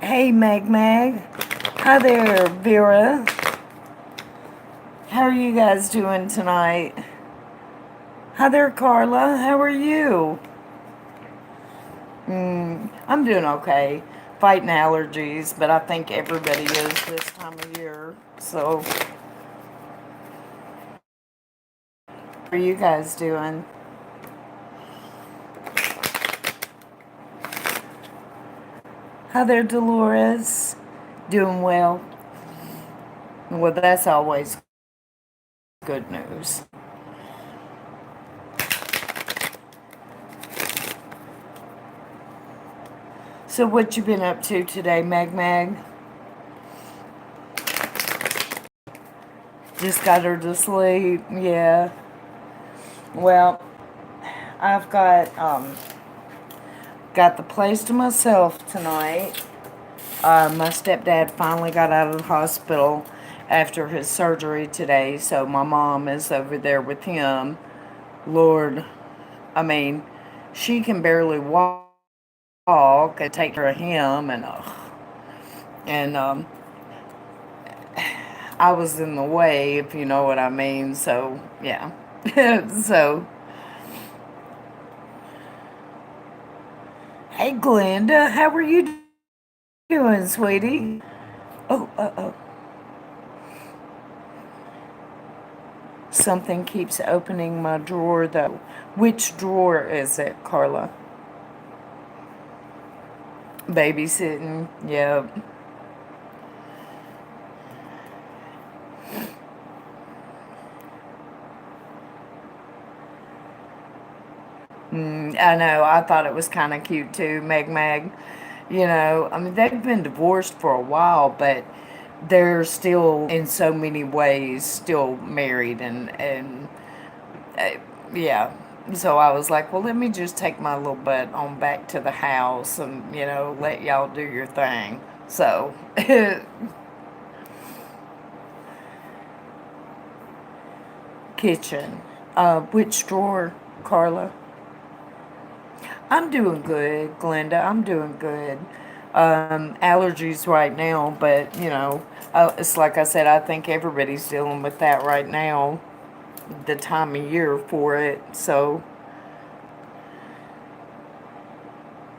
Hey, Mag. Hi there, Vera. How are you guys doing tonight? Hi there, Carla. How are you? I'm doing okay. Fighting allergies, but I think everybody is this time of year. So, how are you guys doing? Hi there, Dolores. Doing well. Well, that's always good news. So, what you been up to today, Mag? Just got her to sleep. Yeah. Well, I've got the place to myself tonight. My stepdad finally got out of the hospital after his surgery today, so my mom is over there with him. Lord, I mean, she can barely walk and take care of him, and I was in the way, if you know what I mean. So yeah, so hey, Glenda, how are you doing, sweetie? Oh. Something keeps opening my drawer, though. Which drawer is it, Carla? Babysitting. Yep. I know. I thought it was kind of cute too, Mag. You know, I mean, they've been divorced for a while, but they're still, in so many ways, still married and uh, yeah. So I was like, well, let me just take my little butt on back to the house and, let y'all do your thing. So, kitchen. Which drawer, Carla? I'm doing good, Glenda. I'm doing good. Allergies right now, but it's like I said. I think everybody's dealing with that right now. The time of year for it. So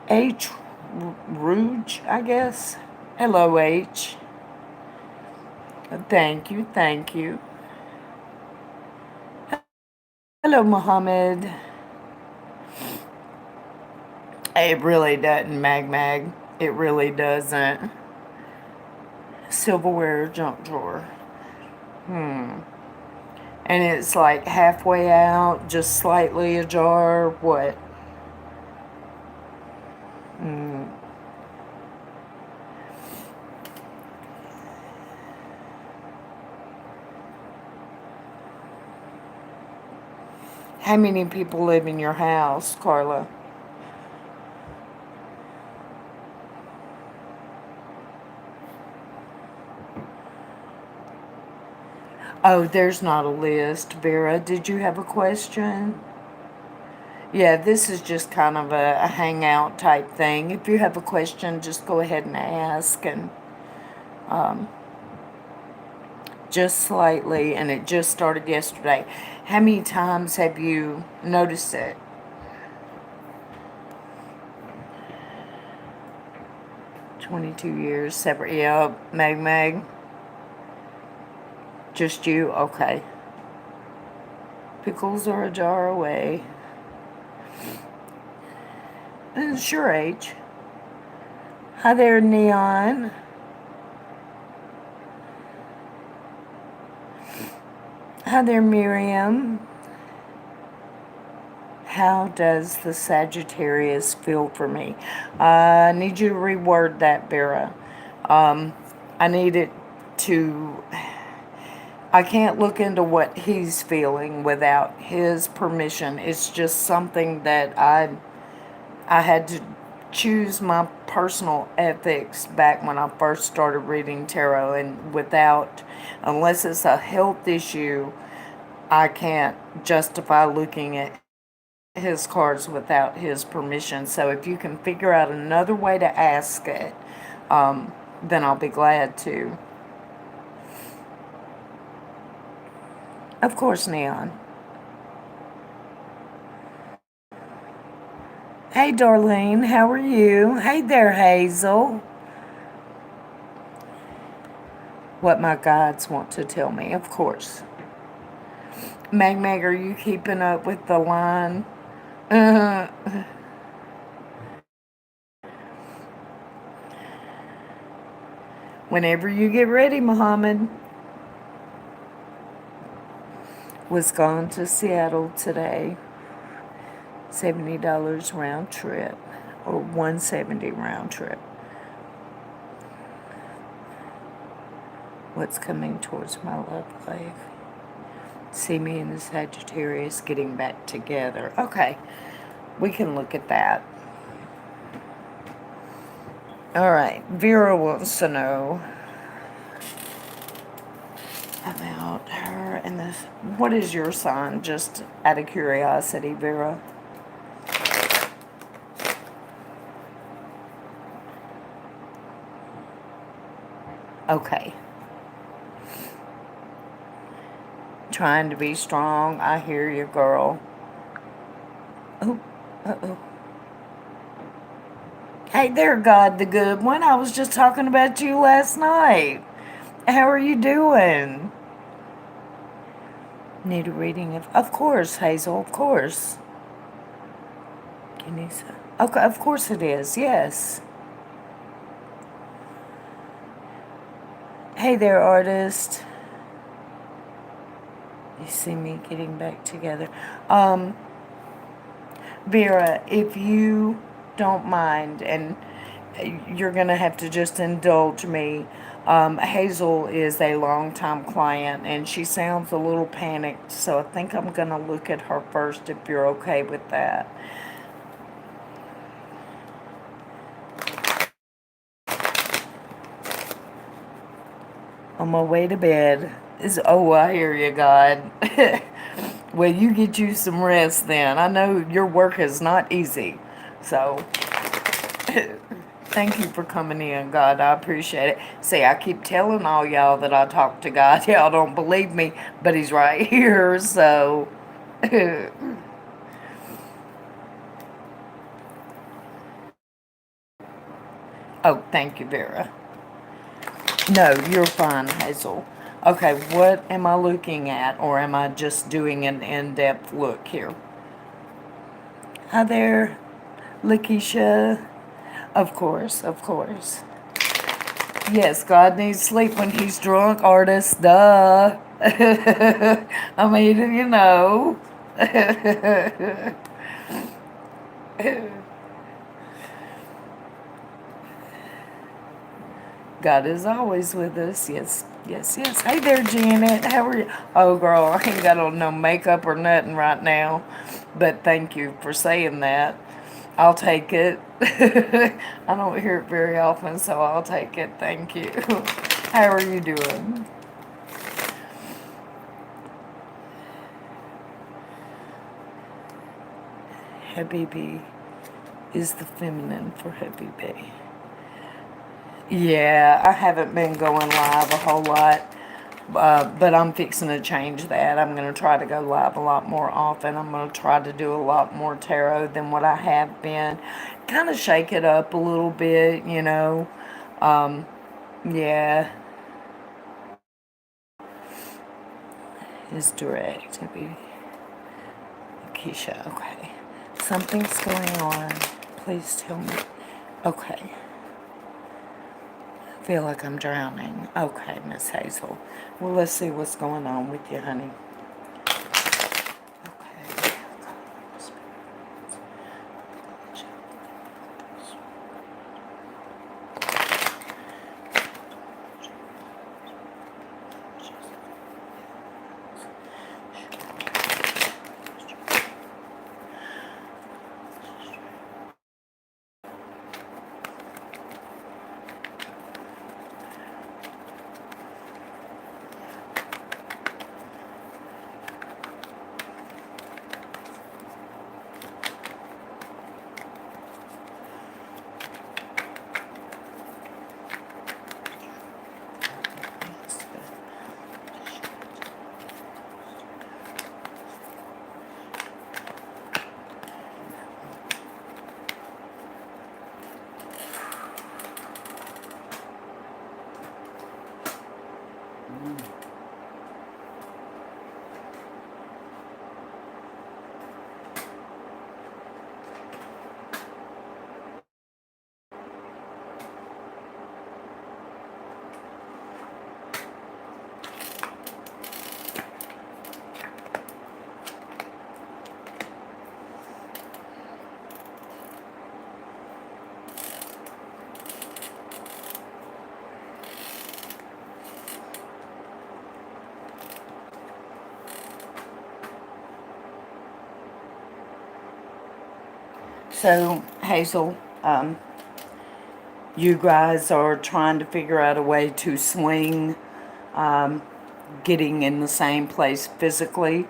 H. Rouge, I guess. Hello, H. Thank you. Hello, Mohammed. It really doesn't, Mag. It really doesn't. Silverware junk drawer. And it's like halfway out, just slightly ajar. What? How many people live in your house, Carla? Oh, there's not a list, Vera. Did you have a question? Yeah, this is just kind of a hangout type thing. If you have a question, just go ahead and ask, and just slightly, and it just started yesterday. How many times have you noticed it? 22 years separate. Yeah, Mag. Just you? Okay. Pickles are a jar away. Sure, H. Hi there, Neon. Hi there, Miriam. How does the Sagittarius feel for me? I need you to reword that, Vera. I need it to... I can't look into what he's feeling without his permission. It's just something that I had to choose my personal ethics back when I first started reading tarot, and without, unless it's a health issue, I can't justify looking at his cards without his permission. So if you can figure out another way to ask it, then I'll be glad to. Of course, Neon. Hey, Darlene, how are you? Hey there, Hazel. What my guides want to tell me, of course. Meg, are you keeping up with the line? Uh, Whenever you get ready, Muhammad. Was gone to Seattle today. $70 round trip, or 170 round trip. What's coming towards my love life? See me and the Sagittarius getting back together. Okay, we can look at that. All right, Vera wants to know about her and this. What is your sign? Just out of curiosity, Vera. Okay. Trying to be strong. I hear you, girl. Oh, uh-oh. Hey there, God the Good One. I was just talking about you last night. How are you doing? Need a reading of course, Hazel, of course. Can you say? Okay, of course it is, yes. Hey there, artist. You see me getting back together. Vera, if you don't mind, and you're going to have to just indulge me, Hazel is a longtime client, and she sounds a little panicked, so I think I'm going to look at her first if you're okay with that. On my way to bed. Oh, I hear you, God. Well, you get you some rest then. I know your work is not easy. So, thank you for coming in, God. I appreciate it. See, I keep telling all y'all that I talk to God. Y'all don't believe me, but He's right here, so. Oh, thank you, Vera. No, you're fine, Hazel. Okay, what am I looking at, or am I just doing an in-depth look here? Hi there, Lakeisha. Of course, of course. Yes, God needs sleep when he's drunk, artist, duh. I mean, you know. God is always with us. Yes, yes, yes. Hey there, Janet. How are you? Oh, girl, I ain't got on no makeup or nothing right now. But thank you for saying that. I'll take it. I don't hear it very often, so I'll take it. Thank you. How are you doing? Habibi is the feminine for Habibi. Yeah, I haven't been going live a whole lot, but I'm fixing to change that. I'm going to try to go live a lot more often. I'm going to try to do a lot more tarot than what I have been. Kind of shake it up a little bit, you know. Yeah, it's direct. It'd be Keisha. Okay. Something's going on. Please tell me. Okay. I feel like I'm drowning. Okay, Miss Hazel. Well, let's see what's going on with you, honey. Okay. So, Hazel, you guys are trying to figure out a way to swing getting in the same place physically.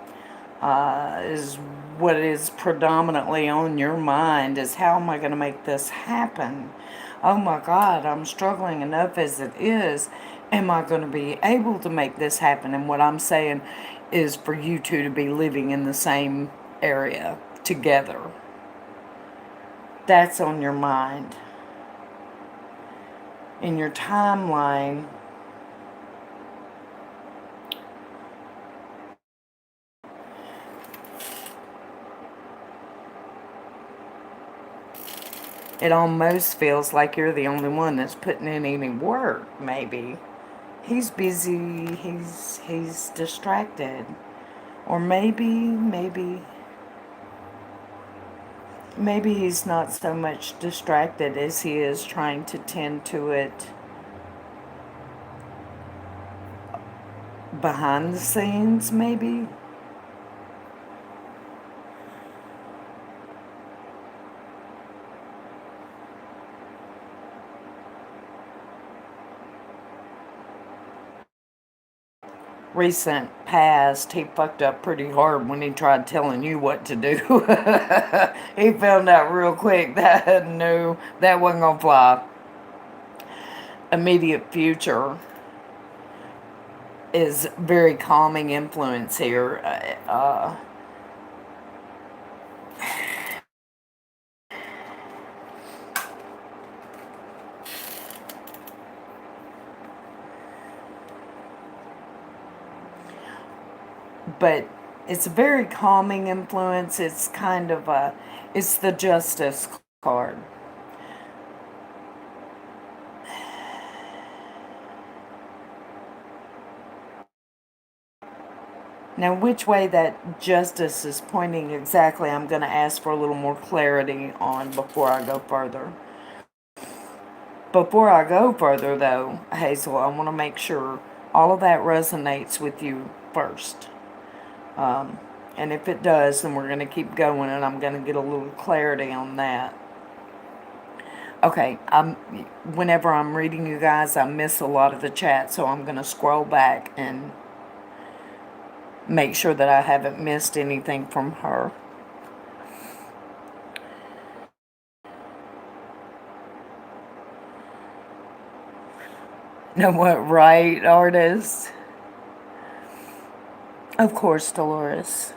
Is what is predominantly on your mind is how am I going to make this happen? Oh my God, I'm struggling enough as it is. Am I going to be able to make this happen? And what I'm saying is for you two to be living in the same area together. That's on your mind. In your timeline, it almost feels like you're the only one that's putting in any work, maybe. He's busy, he's distracted. Or maybe he's not so much distracted as he is trying to tend to it behind the scenes, maybe. Recent past, he fucked up pretty hard when he tried telling you what to do. He found out real quick that no, that wasn't gonna fly. Immediate future is very calming influence here. But it's a very calming influence. It's kind of a, it's the justice card. Now, which way that justice is pointing exactly, I'm going to ask for a little more clarity on before I go further. Before I go further, though, Hazel, I want to make sure all of that resonates with you first. And if it does, then we're going to keep going, and I'm going to get a little clarity on that. Okay, whenever I'm reading you guys, I miss a lot of the chat, so I'm going to scroll back and make sure that I haven't missed anything from her. Know what, right, artist? Of course, Dolores.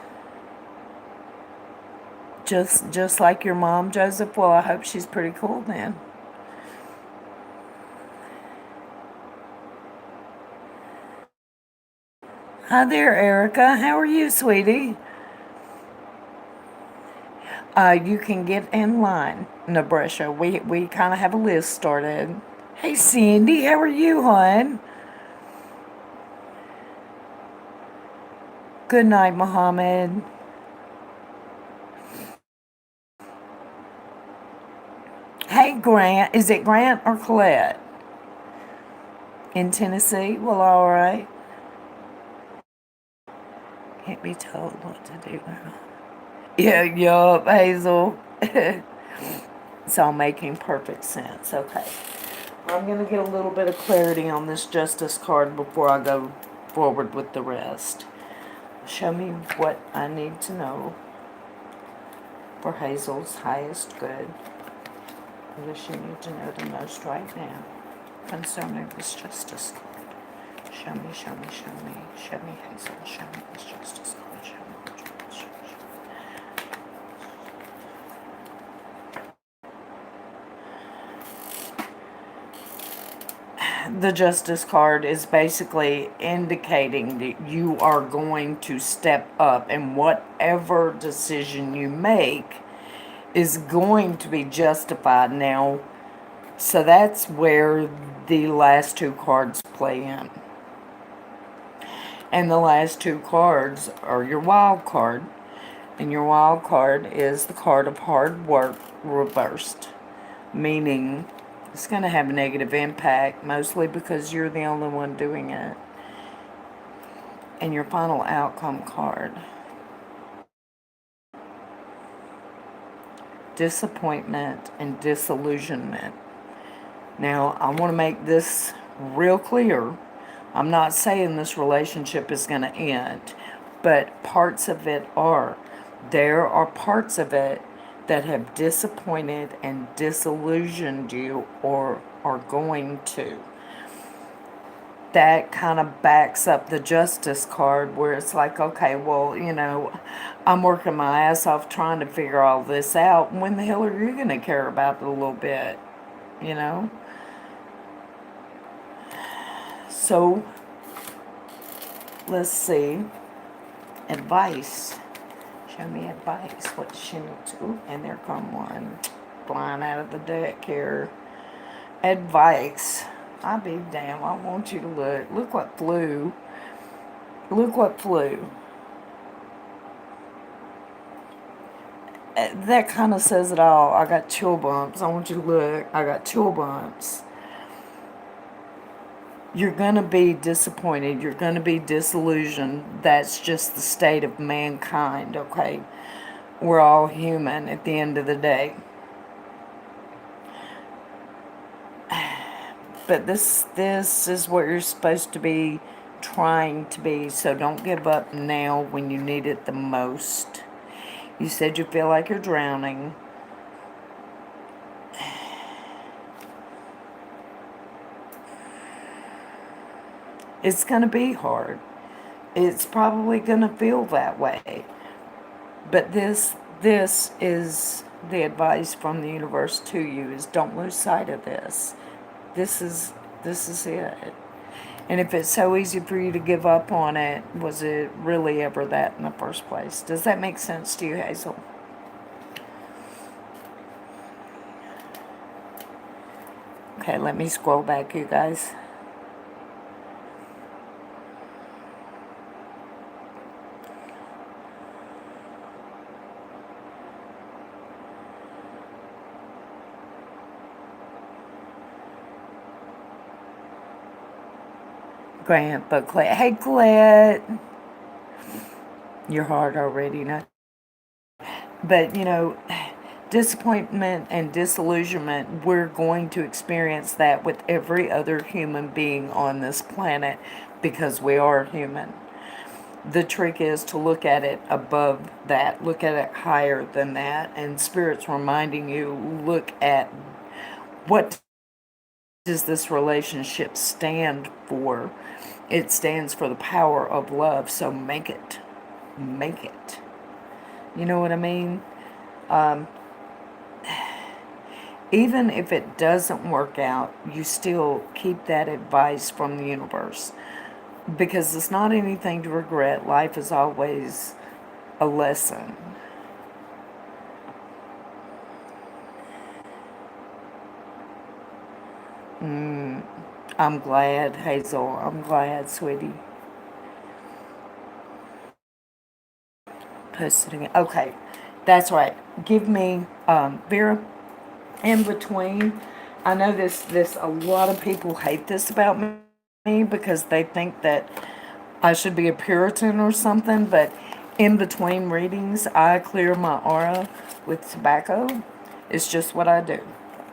Just like your mom, Joseph. Well, I hope she's pretty cool then. Hi there, Erica. How are you, sweetie? You can get in line, Nabresha. We kind of have a list started. Hey, Cindy. How are you, hon? Good night, Mohammed. Hey, Grant. Is it Grant or Colette? In Tennessee? Well, all right. Can't be told what to do now. Yeah, yup, Hazel. It's all making perfect sense. Okay. I'm going to get a little bit of clarity on this justice card before I go forward with the rest. Show me what I need to know for Hazel's highest good. What does she need to know the most right now concerning this justice card? Show me, show me, show me. Show me, Hazel. Show me this justice card. Show me, show me. The justice card is basically indicating that you are going to step up, and whatever decision you make is going to be justified now. So that's where the last two cards play in. And the last two cards are your wild card. And your wild card is the card of hard work reversed, meaning it's going to have a negative impact, mostly because you're the only one doing it. And your final outcome card disappointment, and disillusionment. Now, I want to make this real clear. I'm not saying this relationship is going to end, but parts of it are. There are parts of it that have disappointed and disillusioned you or are going to. That kind of backs up the justice card where it's like, okay, well, I'm working my ass off trying to figure all this out. When the hell are you going to care about it a little bit? You know? So, let's see. Advice. Show me advice. What does she need to? Ooh, and there come one. Flying out of the deck here. Advice. I'll be damn. I want you to look. Look what flew. Look what flew. That kind of says it all. I got chill bumps. I want you to look. I got chill bumps. You're going to be disappointed. You're going to be disillusioned. That's just the state of mankind, okay? We're all human at the end of the day. But this is what you're supposed to be trying to be. So don't give up now when you need it the most. You said you feel like you're drowning. It's going to be hard. It's probably going to feel that way. But this is the advice from the universe to you is don't lose sight of this. This is it. And if it's so easy for you to give up on it, was it really ever that in the first place? Does that make sense to you, Hazel? Okay, let me scroll back, you guys. Grandpa Clet. Hey, Clet. Your heart already, not. But, disappointment and disillusionment, we're going to experience that with every other human being on this planet because we are human. The trick is to look at it above that, look at it higher than that, and Spirit's reminding you, look at what does this relationship stand for. It stands for the power of love, so make it. Make it. You know what I mean? Even if it doesn't work out, you still keep that advice from the universe. Because it's not anything to regret. Life is always a lesson. I'm glad, Hazel. I'm glad, sweetie. Post it again. Okay, that's right. Give me, Vera, in between. I know this. A lot of people hate this about me because they think that I should be a Puritan or something. But in between readings, I clear my aura with tobacco. It's just what I do.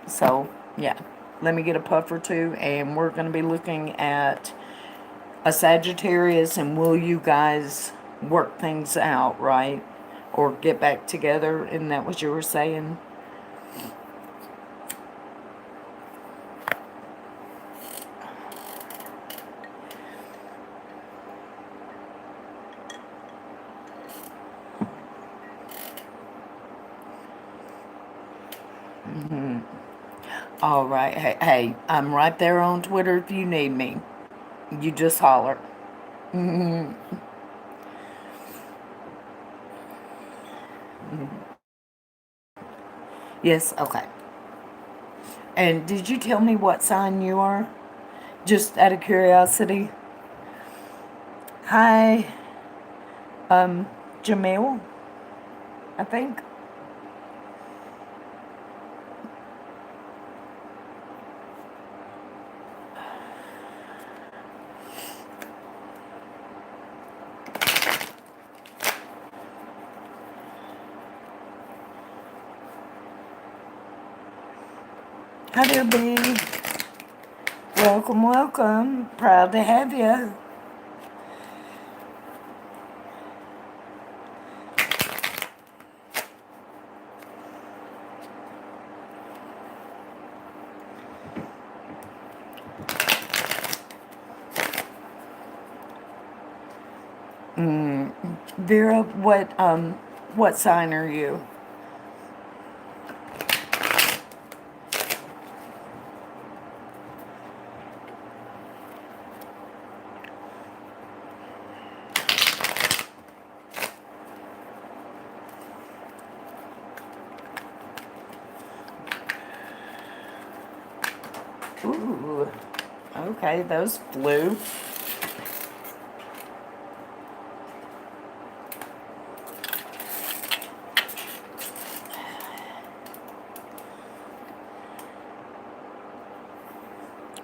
So yeah, let me get a puff or two, and we're going to be looking at a Sagittarius, and will you guys work things out, right? Or get back together, isn't that what you were saying? All right. Hey, I'm right there on Twitter if you need me. You just holler. Yes, okay. And did you tell me what sign you are? Just out of curiosity. Hi, Jamil, I think. Hi there, B. Welcome, welcome. Proud to have you. Vera, what sign are you? Ooh, okay, those flew.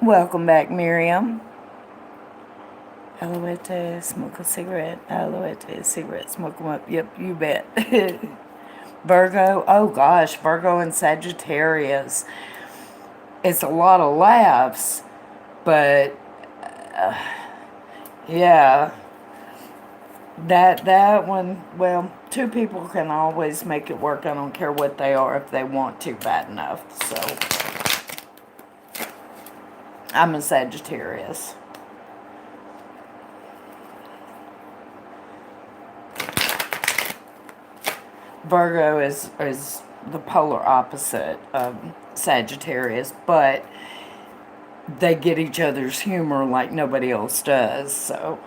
Welcome back, Miriam. Alouette, smoke a cigarette. Alouette, cigarette, smoke 'em up. Yep, you bet. Virgo, oh gosh, Virgo and Sagittarius. It's a lot of laughs, but yeah, that one. Well, two people can always make it work. I don't care what they are if they want to bad enough. So I'm a Sagittarius. Virgo is the polar opposite of Sagittarius, but they get each other's humor like nobody else does. So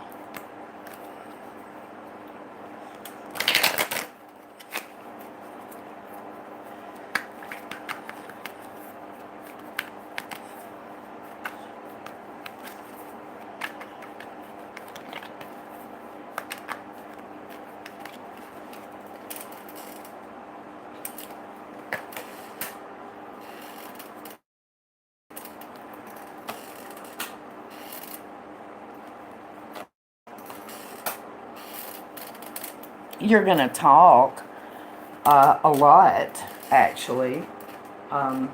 you're gonna talk a lot, actually. Um,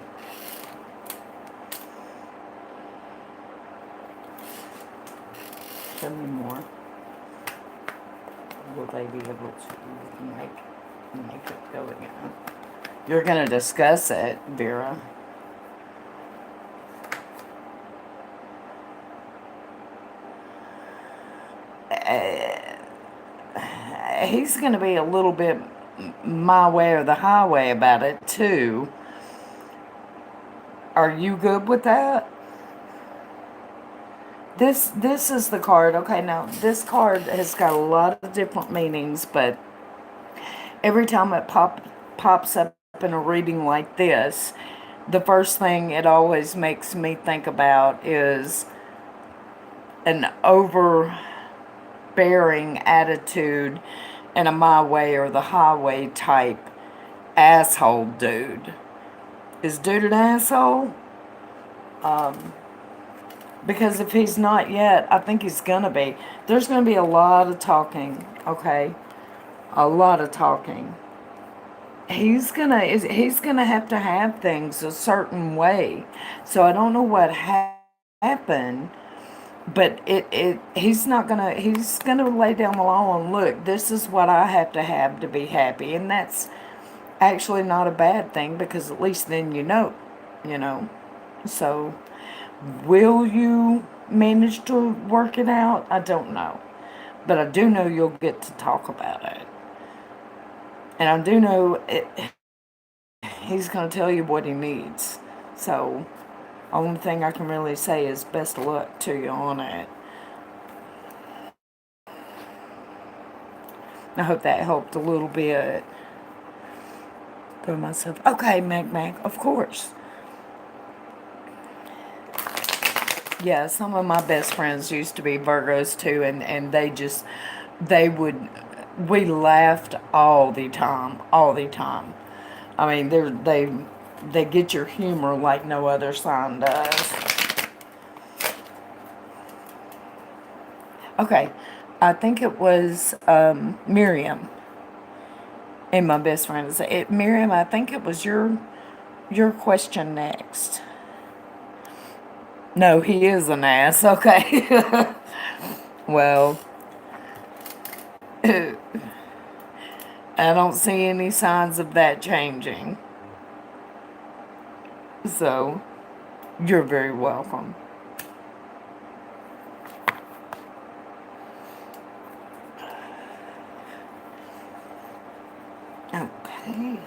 Show me more. Will they be able to make it go again? You're gonna discuss it, Vera. He's gonna be a little bit my way or the highway about it too. Are you good with that? This is the card. Okay, now this card has got a lot of different meanings, but every time it pops up in a reading like this, the first thing it always makes me think about is an overbearing attitude and a my way or the highway type asshole dude. Is dude an asshole? Because if he's not yet, I think he's gonna be. There's gonna be a lot of talking, okay? A lot of talking. He's gonna have things a certain way. So I don't know what happened, but he's gonna lay down the law and look, this is what I have to be happy. And that's actually not a bad thing because at least then you know. So will you manage to work it out? I don't know. But I do know you'll get to talk about it. And I do know he's going to tell you what he needs. So, only thing I can really say is best of luck to you on it. I hope that helped a little bit. Throw myself. Okay, Mag, of course. Yeah, some of my best friends used to be Virgos too, and they would, we laughed all the time, all the time. I mean, they get your humor like no other sign does. Okay, I think it was Miriam, and my best friend is it. Miriam, I think it was your question next. No, he is an ass. Okay. Well, I don't see any signs of that changing. So, you're very welcome. Okay.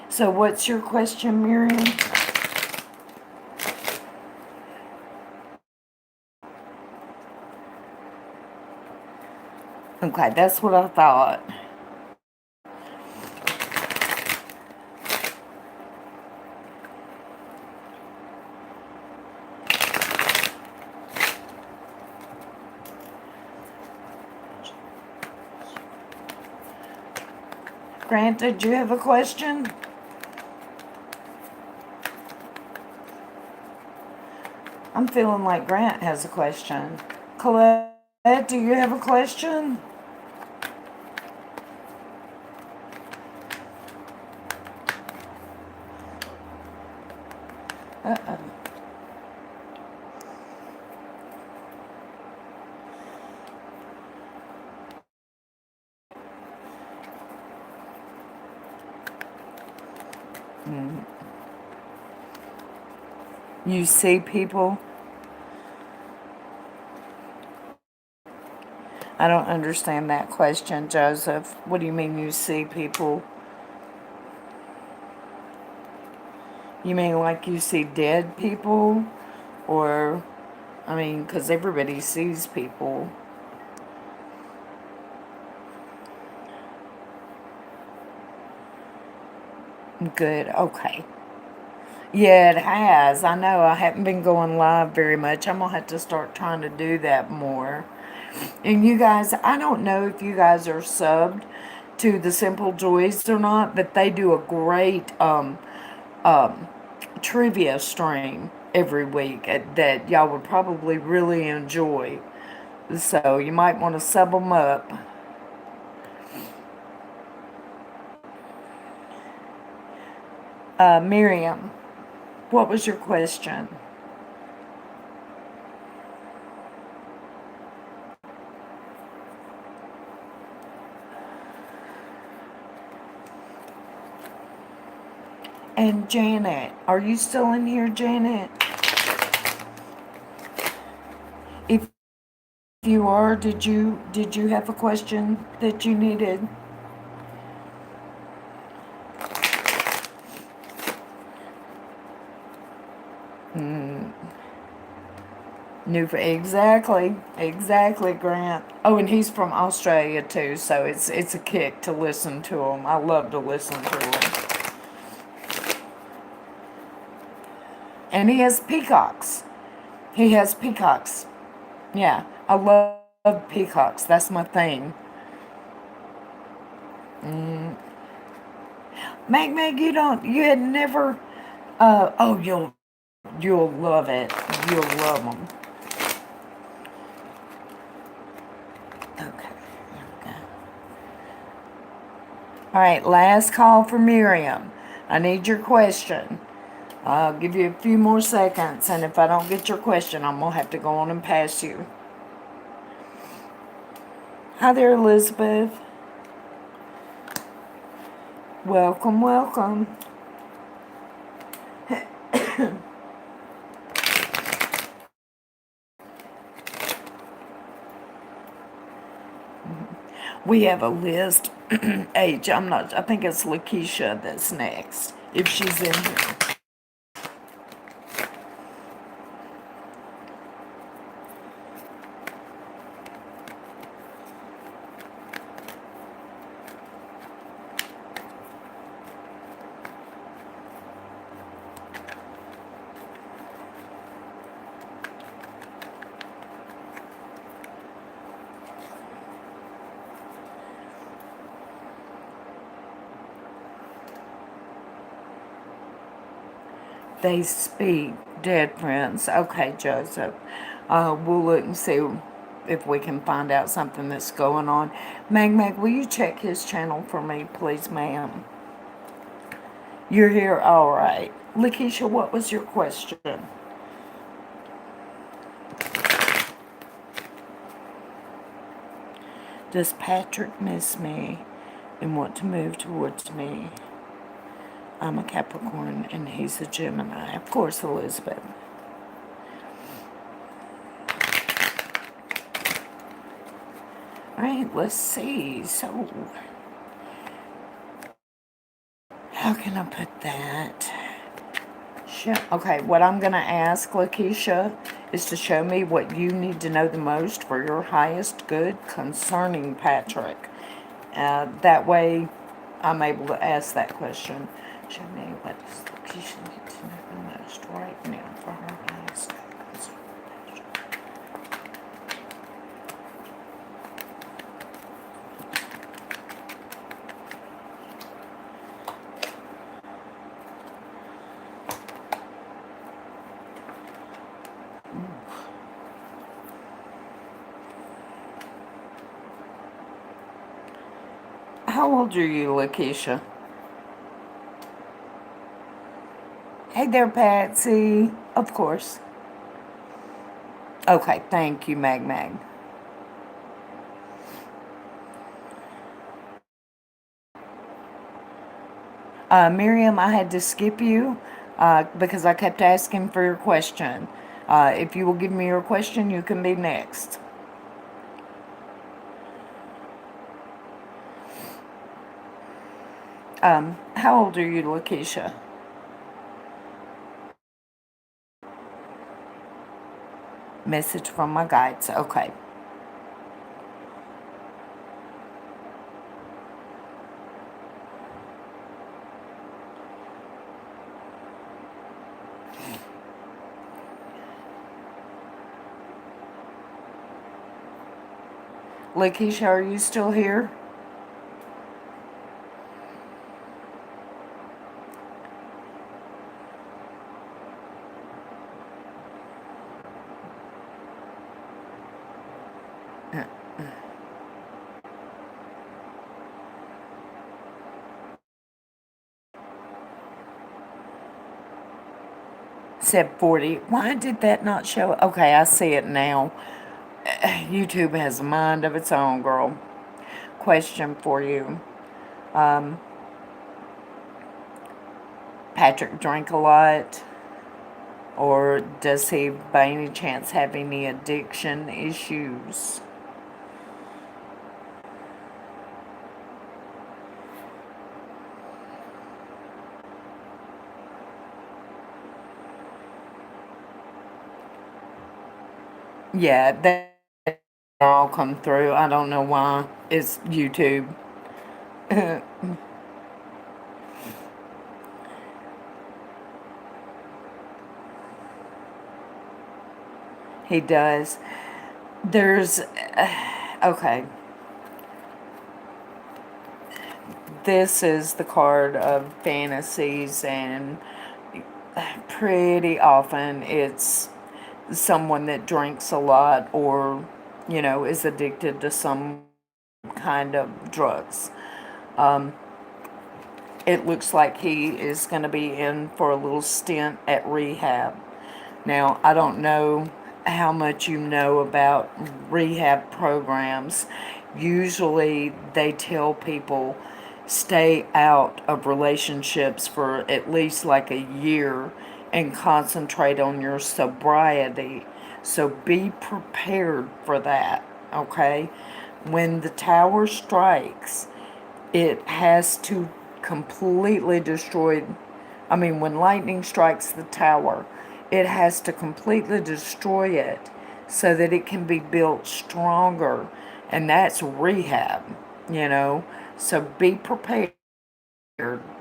So, what's your question, Miriam? Okay, that's what I thought. Grant, did you have a question? I'm feeling like Grant has a question. Colette, do you have a question? Uh-oh. You see people? I don't understand that question, Joseph. What do you mean you see people? You mean like you see dead people? Or, I mean, because everybody sees people. Good, okay. Yeah, it has. I know I haven't been going live very much. I'm going to have to start trying to do that more. And you guys, I don't know if you guys are subbed to the Simple Joys or not, but they do a great trivia stream every week that y'all would probably really enjoy. So you might want to sub them up. Miriam, what was your question? And Janet, are you still in here, Janet? If you are, did you have a question that you needed? New for exactly, Grant. Oh, and he's from Australia too, so it's a kick to listen to him. I love to listen to him. And he has peacocks. He has peacocks. Yeah, I love peacocks. That's my thing. Meg, you had never. Oh, you'll love it. You'll love them. Okay. All right, last call for Miriam. I need your question. I'll give you a few more seconds, and if I don't get your question, I'm going to have to go on and pass you. Hi there, Elizabeth. Welcome, welcome. We have a list. I think it's Lakeisha that's next, if she's in here. They speak, dead friends. Okay, Joseph. We'll look and see if we can find out something that's going on. Meg, will you check his channel for me, please, ma'am? You're here? All right. Lakeisha, what was your question? Does Patrick miss me and want to move towards me? I'm a Capricorn and he's a Gemini. Of course, Elizabeth. All right, let's see. So, how can I put that? Okay, what I'm going to ask Lakeisha is to show me what you need to know the most for your highest good concerning Patrick. That way, I'm able to ask that question. Show me what does Lakeisha need to know the most right now for her highest good concerning Patrick. How old are you, Lakeisha? Hey there, Patsy. Of course. Okay, thank you, Mag Mag. Miriam, I had to skip you because I kept asking for your question. If you will give me your question, you can be next. How old are you, Lakeisha? Message from my guides. Okay. Lakeisha, are you still here? Said 40. Why did that not show? Okay, I see it now. YouTube has a mind of its own, girl. Question for you. Patrick drink a lot? Or does he by any chance have any addiction issues? Yeah, that all come through. I don't know why. It's YouTube. He does. There's. Okay. This is the card of fantasies, and pretty often it's someone that drinks a lot or, is addicted to some kind of drugs. It looks like he is going to be in for a little stint at rehab. Now, I don't know how much you know about rehab programs. Usually, they tell people stay out of relationships for at least like a year and concentrate on your sobriety. So be prepared for that, okay? When the tower strikes, it has to completely destroy. I mean, when lightning strikes the tower, it has to completely destroy it so that it can be built stronger. And that's rehab, you know. So be prepared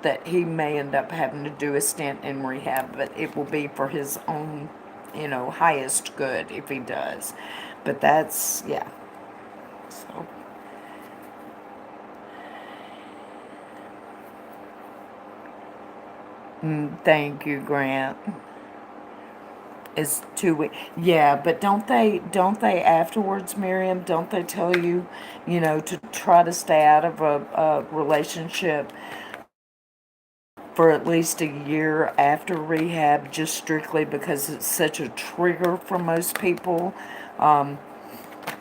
that he may end up having to do a stint in rehab, but it will be for his own, highest good if he does. But that's, yeah. So. Thank you, Grant. Is 2 weeks. Yeah, but don't they afterwards, Miriam? Don't they tell you, to try to stay out of a relationship for at least a year after rehab, just strictly because it's such a trigger for most people.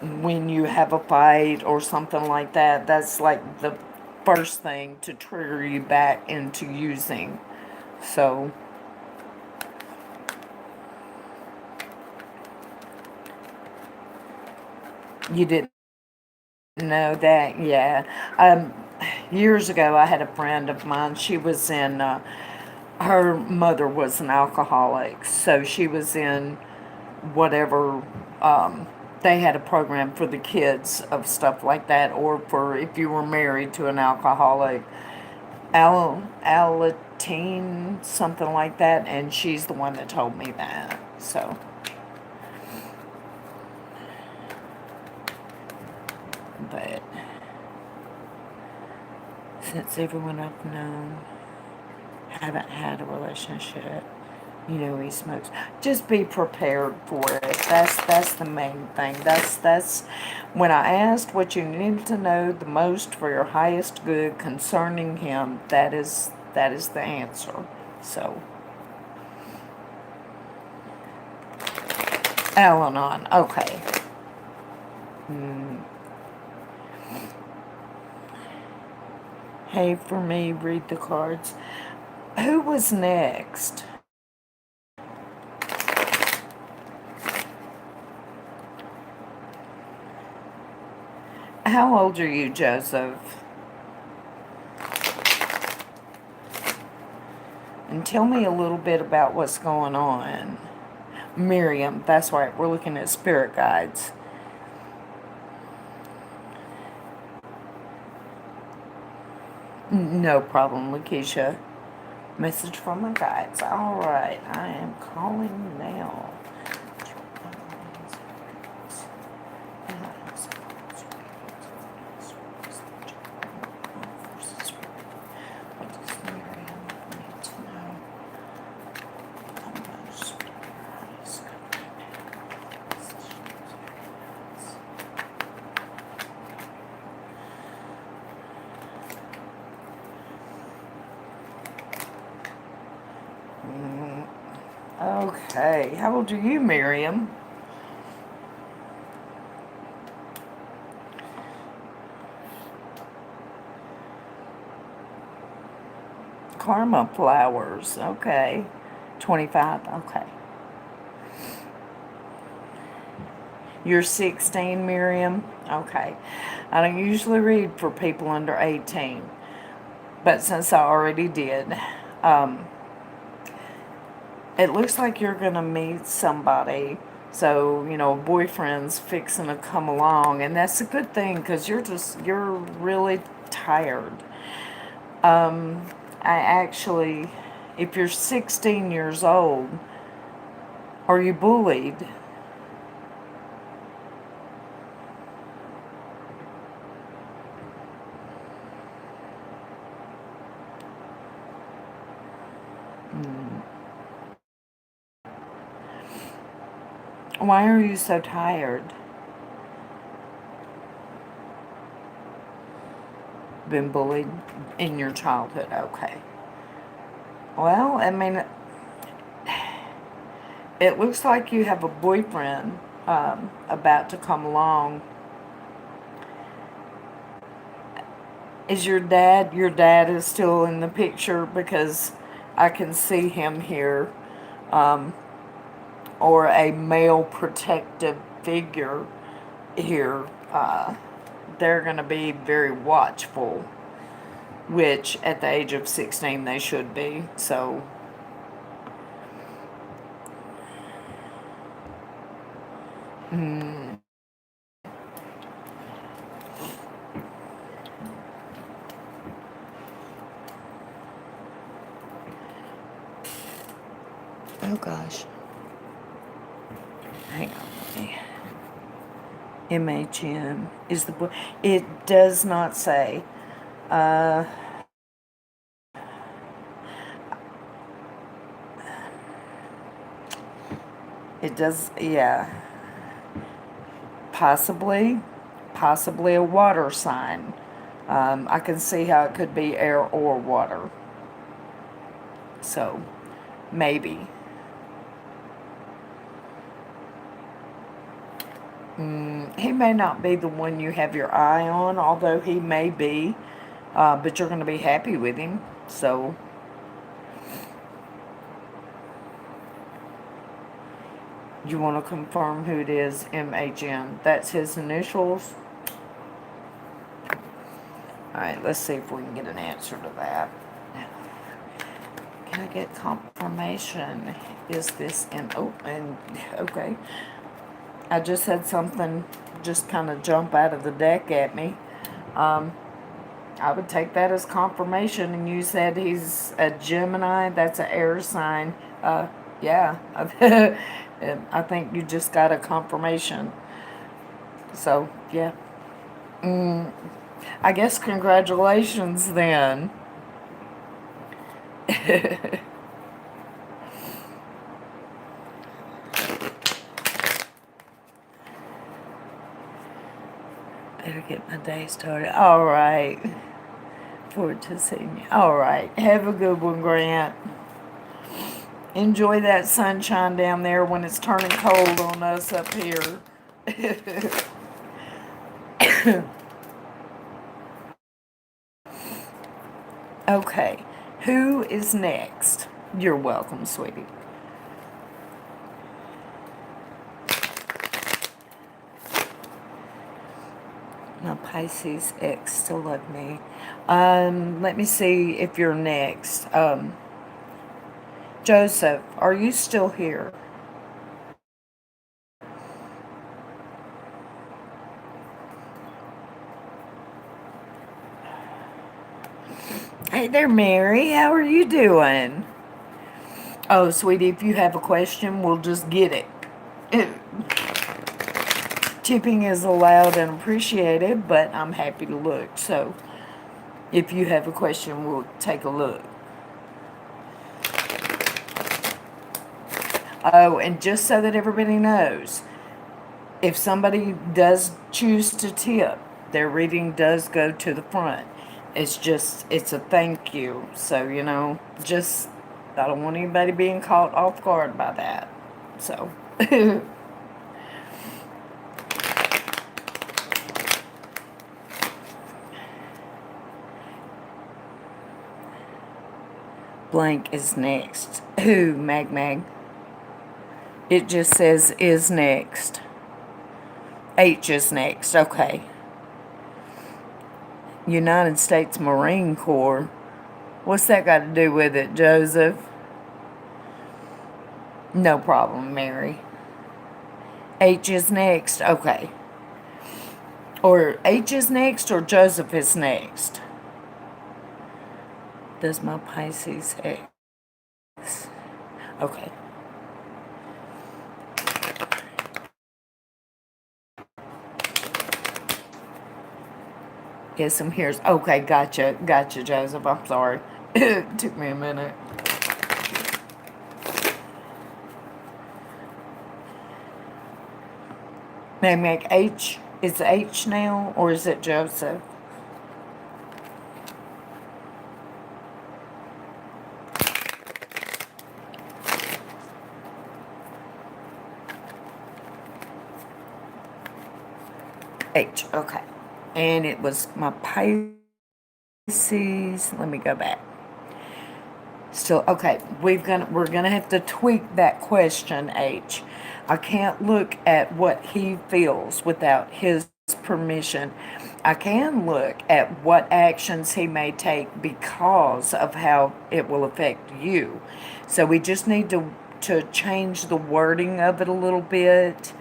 When you have a fight or something like that, that's like the first thing to trigger you back into using. So, you didn't know that? Yeah. Um, Years ago, I had a friend of mine. She was in, her mother was an alcoholic, so she was in whatever, they had a program for the kids of stuff like that, or for if you were married to an alcoholic, Alateen, something like that, and she's the one that told me that. So, but since everyone I've known haven't had a relationship, you know, he smokes. Just be prepared for it. That's the main thing. That's when I asked what you needed to know the most for your highest good concerning him. That is the answer. So, Al-Anon. Okay. Hey, for me, read the cards. Who was next? How old are you, Joseph? And tell me a little bit about what's going on. Miriam, that's right, we're looking at spirit guides. No problem, Lakeisha. Message from my guides. Alright, I am calling now. What does Miriam need to know the most? Okay, how old are you, Miriam? Karma flowers, okay. 25, okay. You're 16, Miriam? Okay. I don't usually read for people under 18, but since I already did, um, it looks like you're going to meet somebody. So, you know, boyfriend's fixing to come along, and that's a good thing because you're really tired. I actually, if you're 16 years old, are you bullied? Why are you so tired? Been bullied in your childhood, okay. Well, I mean, it looks like you have a boyfriend about to come along. Is your dad is still in the picture because I can see him here, or a male protective figure here. They're going to be very watchful, which at the age of 16 they should be. So, oh gosh. Hang on. MHN is the book. It does not say. Uh, it does, yeah. Possibly, possibly a water sign. I can see how it could be air or water. So, maybe. He may not be the one you have your eye on, although he may be. But you're going to be happy with him. So, you want to confirm who it is, MHN. That's his initials. Alright, let's see if we can get an answer to that. Can I get confirmation? Is this in open? Okay. I just had something just kind of jump out of the deck at me. I would take that as confirmation. And you said he's a Gemini. That's an air sign. Yeah. I think you just got a confirmation. So, yeah. I guess congratulations then. Better get my day started. All right. Forward to seeing you. All right. Have a good one, Grant. Enjoy that sunshine down there when it's turning cold on us up here. Okay. Who is next? You're welcome, sweetie. My Pisces ex still love me. Let me see if you're next. Joseph, are you still here? Hey there, Mary. How are you doing? Oh, sweetie, if you have a question, we'll just get it. Tipping is allowed and appreciated, but I'm happy to look. So, if you have a question, we'll take a look. Oh, and just so that everybody knows, if somebody does choose to tip, their reading does go to the front. It's a thank you. So, I don't want anybody being caught off guard by that. So, blank is next. Who, Mag? It just says is next. H is next. Okay. United States Marine Corps. What's that got to do with it, Joseph? No problem, Mary. H is next. Okay. Or H is next or Joseph is next? Does my Pisces X? Okay. Get some here's. Okay, gotcha, Joseph. I'm sorry. It took me a minute. May I make H? Is H now, or is it Joseph? H, okay. And it was my Pisces. Let me go back. Still, okay, we're gonna have to tweak that question, H. I can't look at what he feels without his permission. I can look at what actions he may take because of how it will affect you. So we just need to change the wording of it a little bit.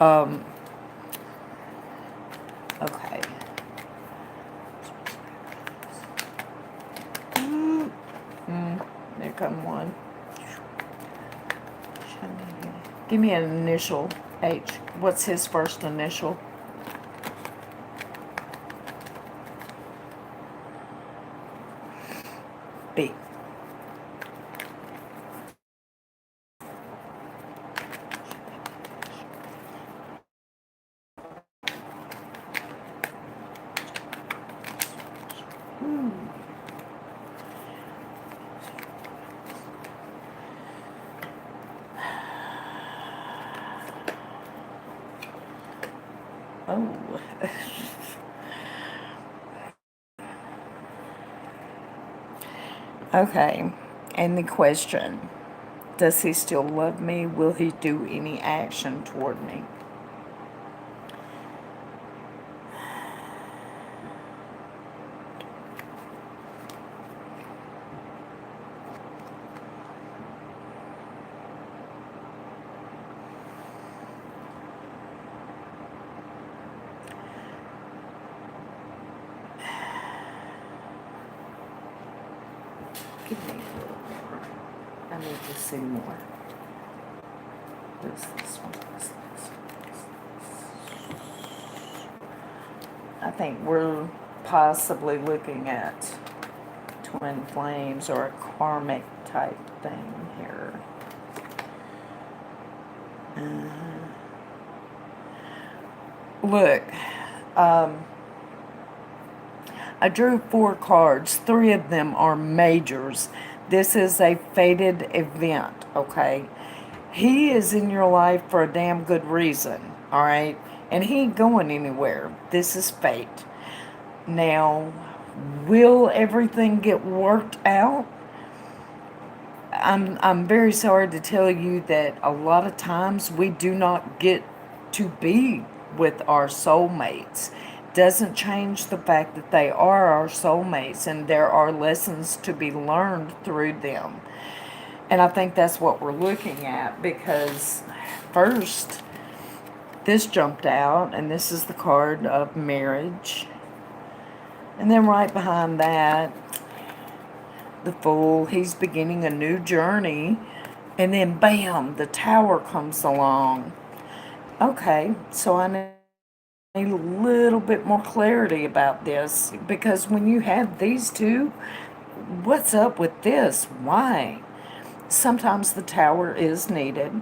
Okay. There come one. Give me an initial, H. What's his first initial? B. know. Okay. And the question, does he still love me? Will he do any action toward me? Give me a little more. I need to see more. This one, I think we're possibly looking at twin flames or a karmic type thing here. Look, I drew 4 cards. 3 of them are majors. This is a fated event, okay? He is in your life for a damn good reason, all right? And he ain't going anywhere. This is fate. Now, will everything get worked out? I'm very sorry to tell you that a lot of times we do not get to be with our soulmates. Doesn't change the fact that they are our soulmates and there are lessons to be learned through them. And I think that's what we're looking at, because first this jumped out, and this is the card of marriage. And then right behind that, the Fool, he's beginning a new journey. And then bam, the Tower comes along. Okay, so I need a little bit more clarity about this, because when you have these two, what's up with this? Why? Sometimes the Tower is needed.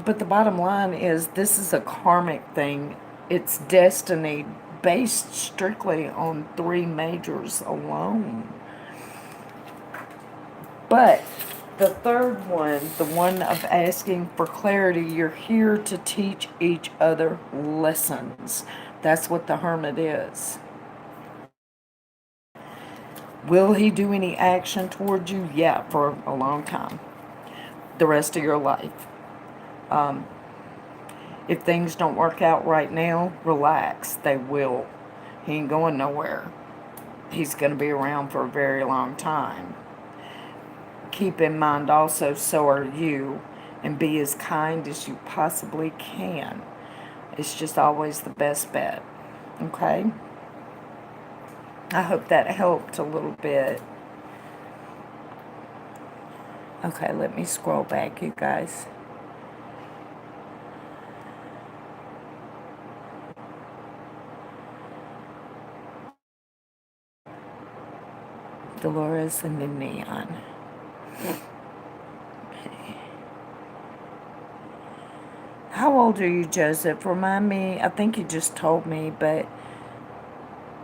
But the bottom line is, this is a karmic thing. It's destiny based strictly on 3 majors alone. But the third one, the one of asking for clarity, you're here to teach each other lessons. That's what the Hermit is. Will he do any action towards you? Yeah, for a long time. The rest of your life. If things don't work out right now, relax. They will. He ain't going nowhere. He's going to be around for a very long time. Keep in mind also, so are you. And be as kind as you possibly can. It's just always the best bet. Okay? I hope that helped a little bit. Okay, let me scroll back, you guys. Dolores and the Neon. How old are you, Joseph? Remind me. I think you just told me, but...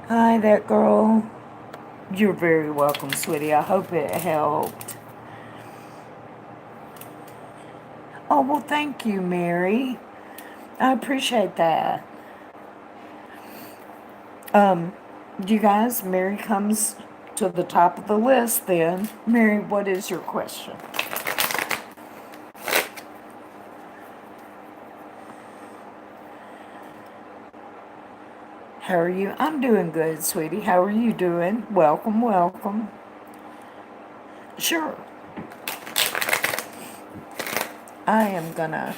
Hi, that girl. You're very welcome, sweetie. I hope it helped. Oh, well, thank you, Mary. I appreciate that. You guys, Mary comes to the top of the list then. Mary, what is your question? How are you? I'm doing good, sweetie. How are you doing? Welcome, welcome. Sure. I am gonna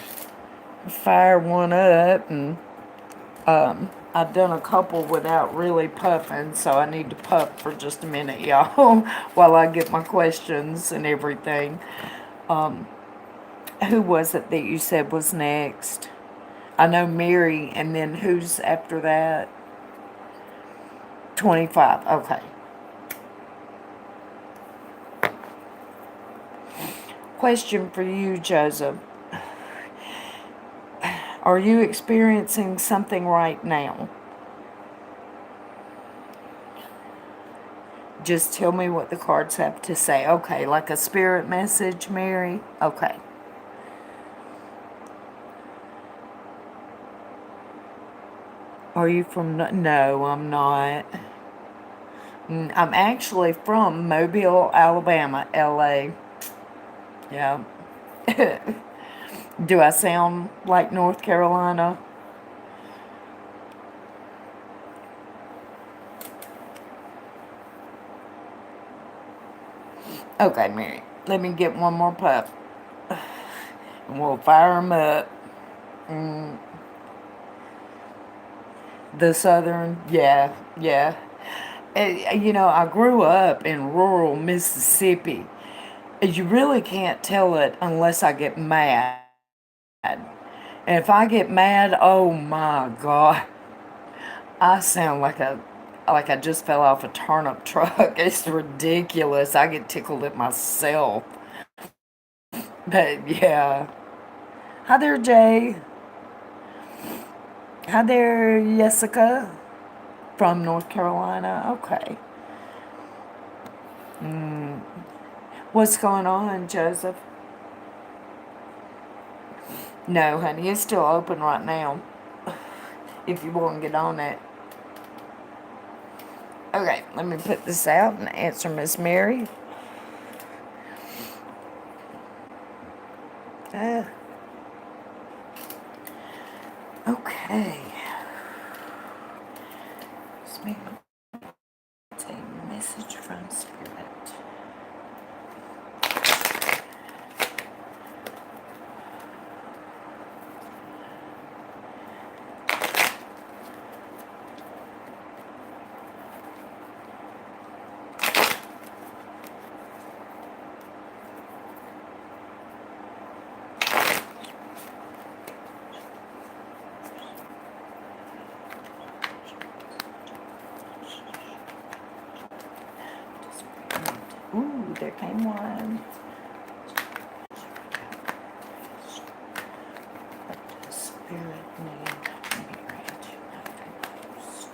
fire one up, and I've done a couple without really puffing, so I need to puff for just a minute, y'all, while I get my questions and everything. Who was it that you said was next? I know Mary, and then who's after that? 25, okay. Question for you, Joseph. Are you experiencing something right now? Just tell me what the cards have to say. Okay, like a spirit message, Mary? Okay. Are you from? No, I'm not. I'm actually from Mobile, Alabama, LA. Yeah. Do I sound like North Carolina? Okay, Mary. Let me get one more puff. And we'll fire 'em up. Mm, the southern, yeah, yeah. I grew up in rural Mississippi. You really can't tell it unless I get mad. And if I get mad, oh my God, I sound like I just fell off a turnip truck. It's ridiculous. I get tickled at myself. But yeah. Hi there, Jay. Hi there, Jessica from North Carolina. Okay. What's going on, Joseph? No, honey, it's still open right now. If you want to get on it. Okay, let me put this out and answer Miss Mary. Uh, okay. It's a message from Spirit. Ooh, there came one. What does Spirit need me to most?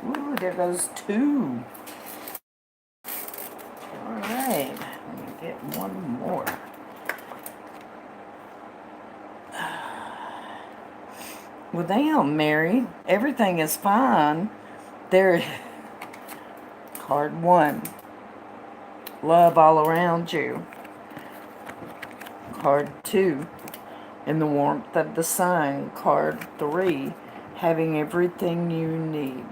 Ooh, there goes two. All right, let me get one more. Well, damn, Mary, everything is fine. There, card one, love all around you. Card two, in the warmth of the sun. Card three, having everything you need.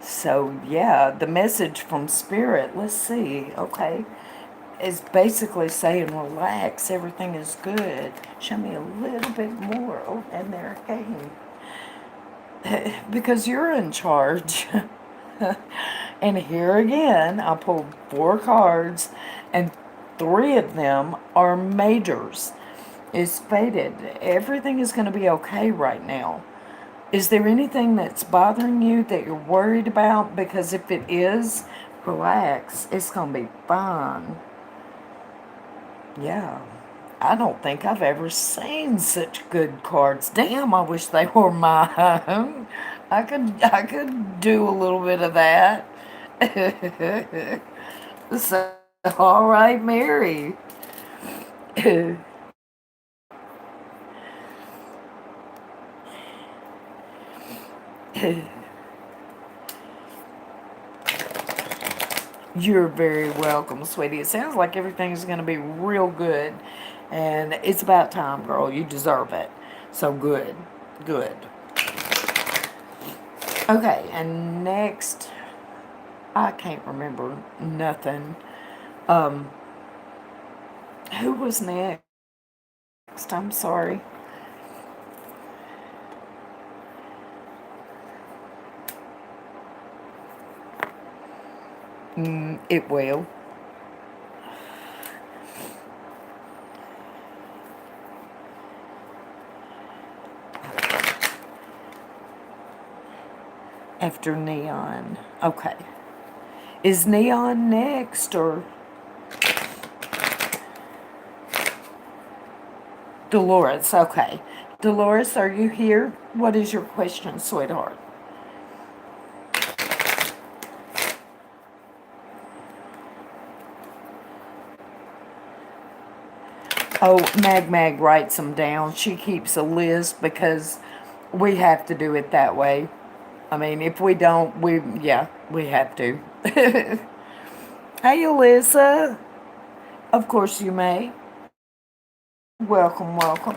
So, yeah, the message from Spirit, let's see, okay, is basically saying, relax, everything is good. Show me a little bit more. Oh, and there it came. Because you're in charge. And here again, I pulled four cards, and three of them are majors. It's faded. Everything is going to be okay right now. Is there anything that's bothering you that you're worried about? Because if it is, relax. It's going to be fine. Yeah. I don't think I've ever seen such good cards. Damn, I wish they were mine. I could do a little bit of that. So, all right, Mary. You're very welcome, sweetie. It sounds like everything's going to be real good. And it's about time, girl. You deserve it. So good. Good. Okay, and next, I can't remember nothing. Um, who was next? I'm sorry. It will. After Neon. Okay. Is Neon next or Dolores? Okay. Dolores, are you here? What is your question, sweetheart? Oh, Mag writes them down. She keeps a list because we have to do it that way. I mean, if we don't, yeah, we have to. Hey, Alyssa. Of course you may. Welcome, welcome.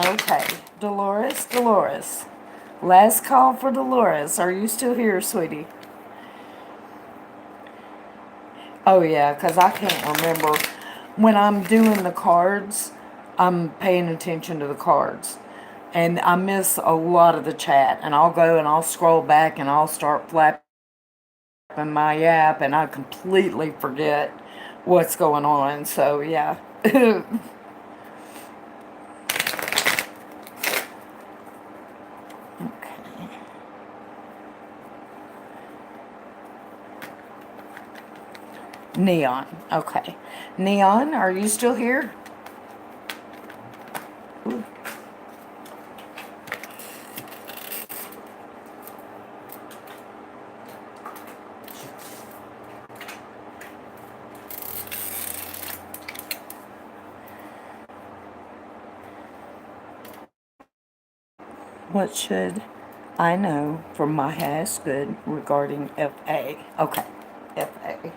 Okay, Dolores. Last call for Dolores. Are you still here, sweetie? Oh, yeah, because I can't remember. When I'm doing the cards, I'm paying attention to the cards. And I miss a lot of the chat. And I'll go and I'll scroll back and I'll start flapping my app and I completely forget what's going on. So, yeah. Okay. Neon. Okay. Neon, are you still here? Ooh. What should I know from my highest good regarding FA? Okay. FA.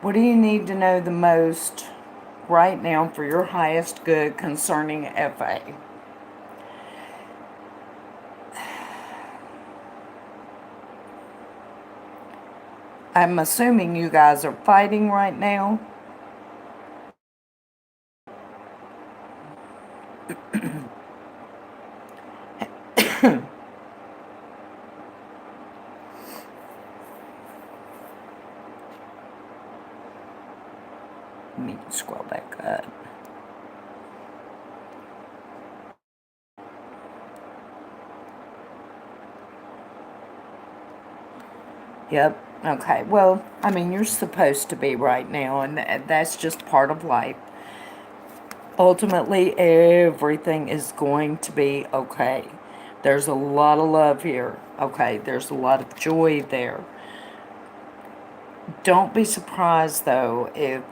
What do you need to know the most right now for your highest good concerning FA? I'm assuming you guys are fighting right now. Let me scroll back up. Yep. Okay. Well, I mean, you're supposed to be right now, and that's just part of life. Ultimately, everything is going to be okay. There's a lot of love here. Okay. There's a lot of joy there. Don't be surprised though if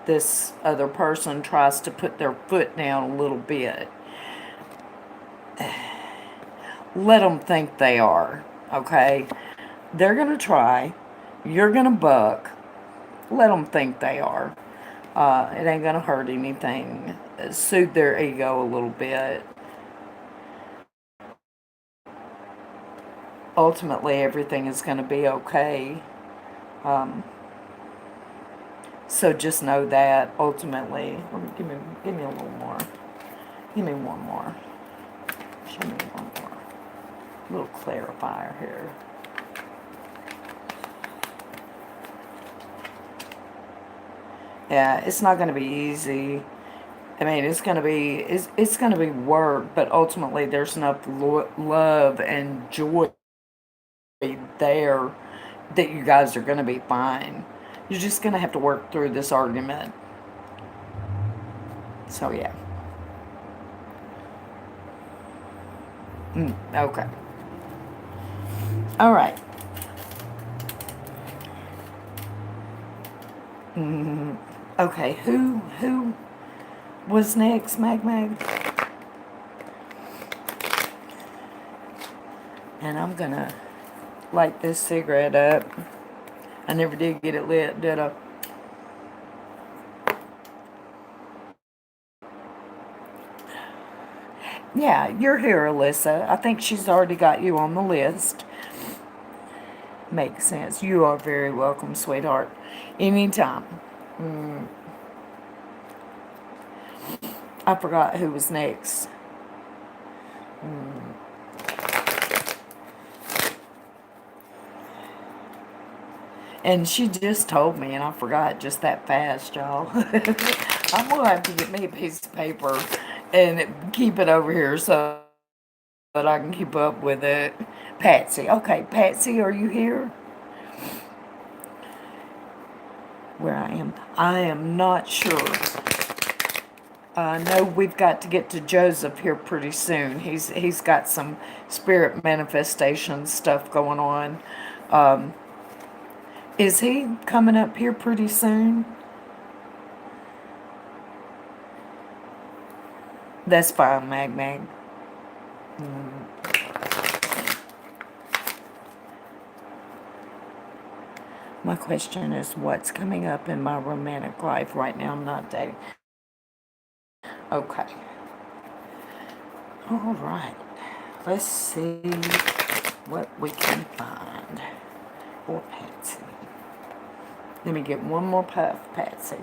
this other person tries to put their foot down a little bit. Let them think they are. Okay. They're gonna try. You're gonna buck. Let them think they are. It ain't gonna hurt anything. Soothe their ego a little bit. Ultimately, everything is gonna be okay. Um, so just know that. Ultimately, give me a little more. Give me one more. Show me one more. A little clarifier here. Yeah, it's not gonna be easy. I mean, it's gonna be work, but ultimately there's enough love and joy there that you guys are gonna be fine. You're just gonna have to work through this argument. So yeah. Okay. All right. Okay. Who was next, Mag? And I'm gonna light this cigarette up. I never did get it lit, did I? Yeah, you're here, Alyssa. I think she's already got you on the list. Makes sense. You are very welcome, sweetheart. Anytime. Mm, I forgot who was next. Mm. And she just told me, and I forgot just that fast, y'all. I'm gonna have to get me a piece of paper and keep it over here so that I can keep up with it. Patsy. Okay, Patsy, are you here? Where I am. I am not sure. I know we've got to get to Joseph here pretty soon. He's got some spirit manifestation stuff going on. Um, is he coming up here pretty soon? That's fine, Mag Mag. Mm. My question is, what's coming up in my romantic life right now? I'm not dating. Okay. All right. Let's see what we can find for Patsy. Let me get one more puff, Patsy.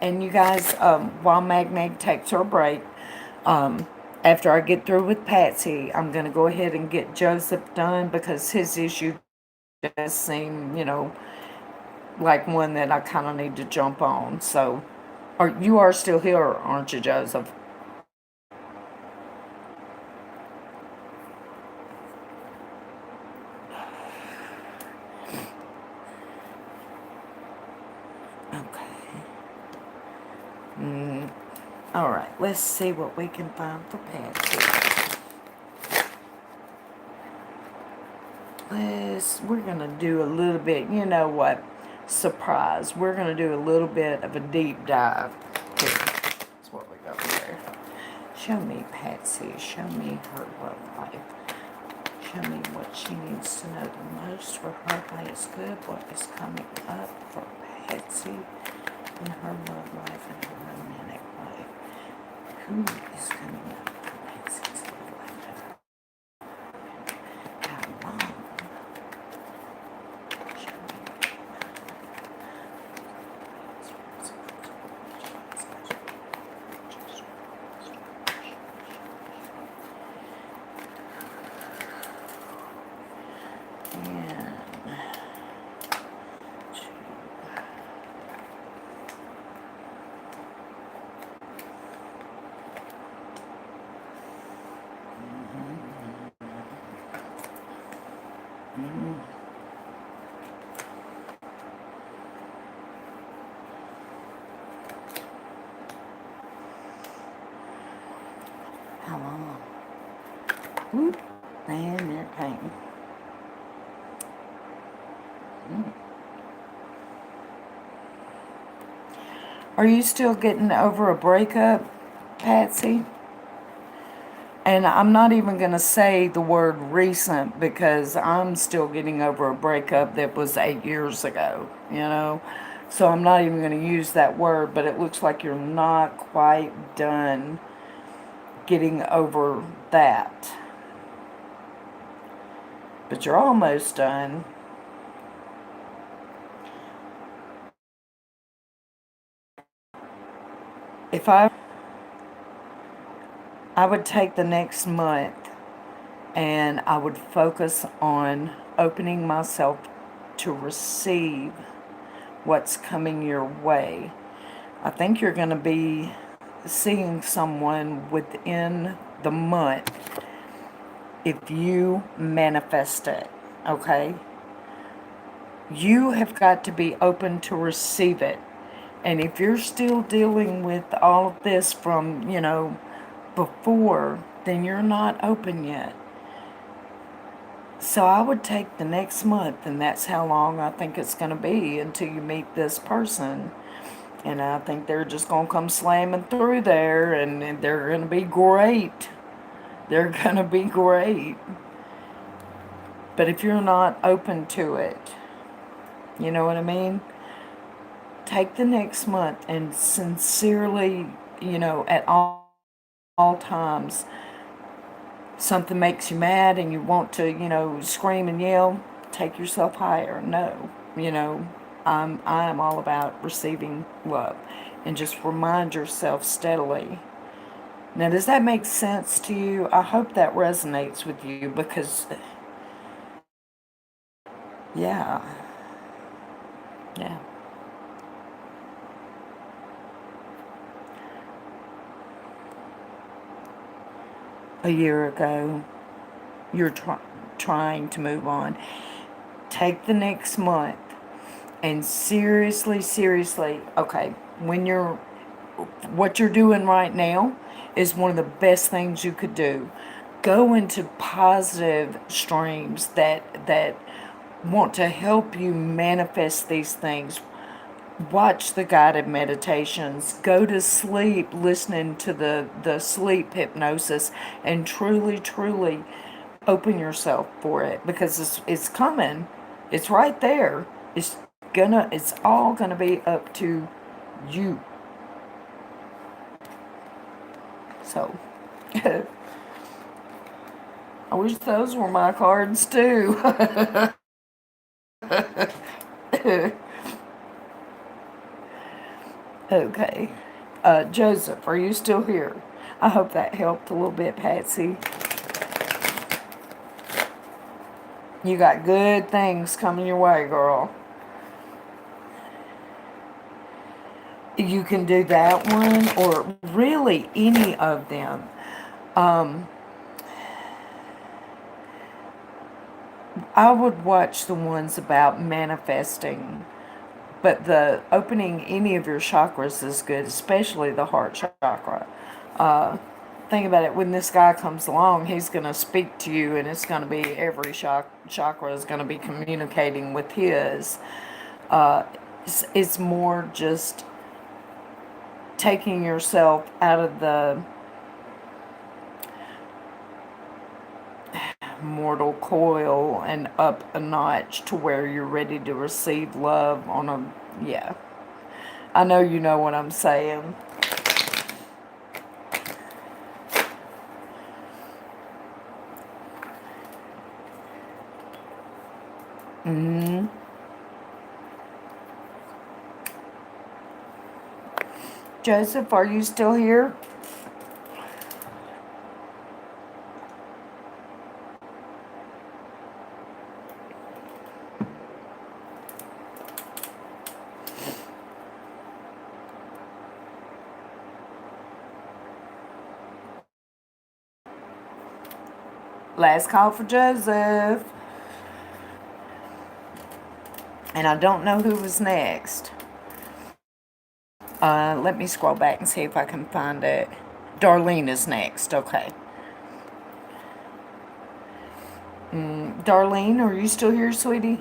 And you guys, while Mag Mag takes her break, after I get through with Patsy, I'm going to go ahead and get Joseph done because his issue does seem, like one that I kind of need to jump on. So, you are still here, aren't you, Joseph? Okay. Mm, all right. Let's see what we can find for Patsy. We're going to do a little bit, you know what? Surprise. We're going to do a little bit of a deep dive. That's what we got there. Show me Patsy. Show me her love life. Show me what she needs to know the most for her highest good. What is coming up for Patsy in her love life and her romantic life? Who is coming up for Patsy's love life? How long? Show me. How long? Whoop. And there it came. Are you still getting over a breakup, Patsy? And I'm not even going to say the word recent because I'm still getting over a breakup that was 8 years ago. So I'm not even going to use that word, but it looks like you're not quite done getting over that. But you're almost done. If I would take the next month and I would focus on opening myself to receive what's coming your way. I think you're going to be seeing someone within the month if you manifest it, okay? You have got to be open to receive it. And if you're still dealing with all of this from, before, then you're not open yet. So I would take the next month, and that's how long I think it's going to be until you meet this person. And I think they're just going to come slamming through there, and they're going to be great. They're going to be great. But if you're not open to it, you know what I mean? Take the next month and sincerely, at all times, something makes you mad and you want to, scream and yell, take yourself higher. No, you know, I am all about receiving love, and just remind yourself steadily. Now, does that make sense to you? I hope that resonates with you because, yeah, yeah. A year ago, you're trying to move on. Take the next month and seriously, seriously, okay, when you're, what you're doing right now is one of the best things you could do. Go into positive streams that want to help you manifest these things. Watch the guided meditations. Go to sleep listening to the sleep hypnosis, and truly, truly open yourself for it, because it's coming. It's right there. It's all gonna be up to you. So I wish those were my cards too. Okay. Joseph, are you still here? I hope that helped a little bit, Patsy. You got good things coming your way, girl. You can do that one, or really any of them. I would watch the ones about manifesting, but the opening any of your chakras is good, especially the heart chakra. Think about it, when this guy comes along, he's going to speak to you, and it's going to be every chakra is going to be communicating with his. It's more just taking yourself out of the mortal coil and up a notch to where you're ready to receive love on a, yeah. I know you know what I'm saying. Joseph, are you still here? Last call for Joseph. And I don't know who was next. Let me scroll back and see if I can find it. Darlene is next. Okay. Darlene, are you still here, sweetie?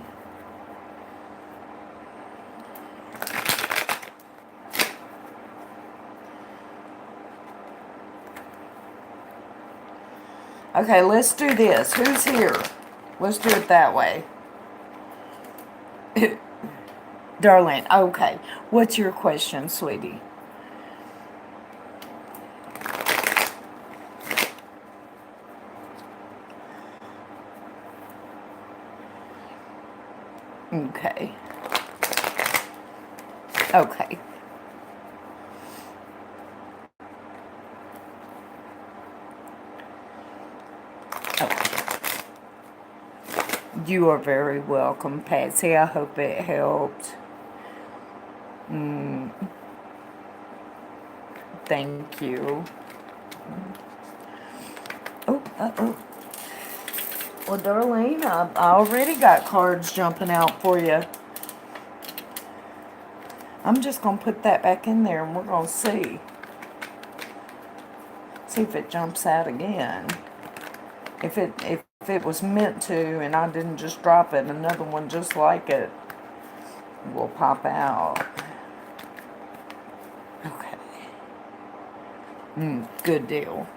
Okay, let's do this. Who's here? Let's do it that way. Darlene, okay. What's your question, sweetie? Okay. Okay. Okay. You are very welcome, Patsy. I hope it helped. Thank you. Oh, uh-oh. Well, Darlene, I already got cards jumping out for you. I'm just going to put that back in there, and we're going to see. See if it jumps out again. If it was meant to, and I didn't just drop it, another one just like it will pop out. Okay. Good deal.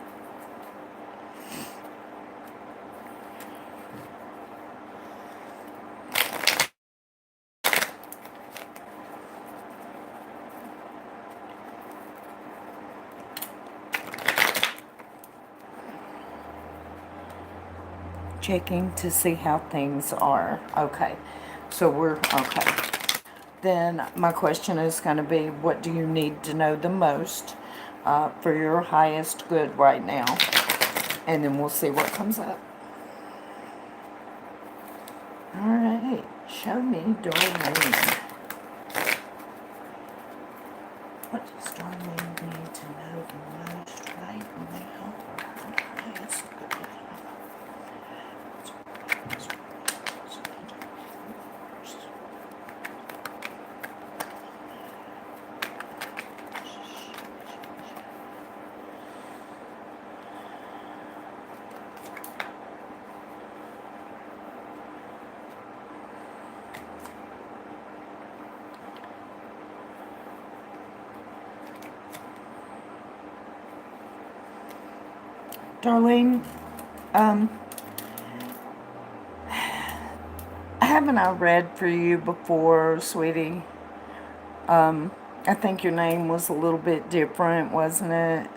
Checking to see how things are. Okay. So we're okay. Then my question is going to be, what do you need to know the most for your highest good right now? And then we'll see what comes up. All right. Show me, Darlene. What does Darlene need to know the most right now for her highest good? Darlene, haven't I read for you before, sweetie? I think your name was a little bit different, wasn't it?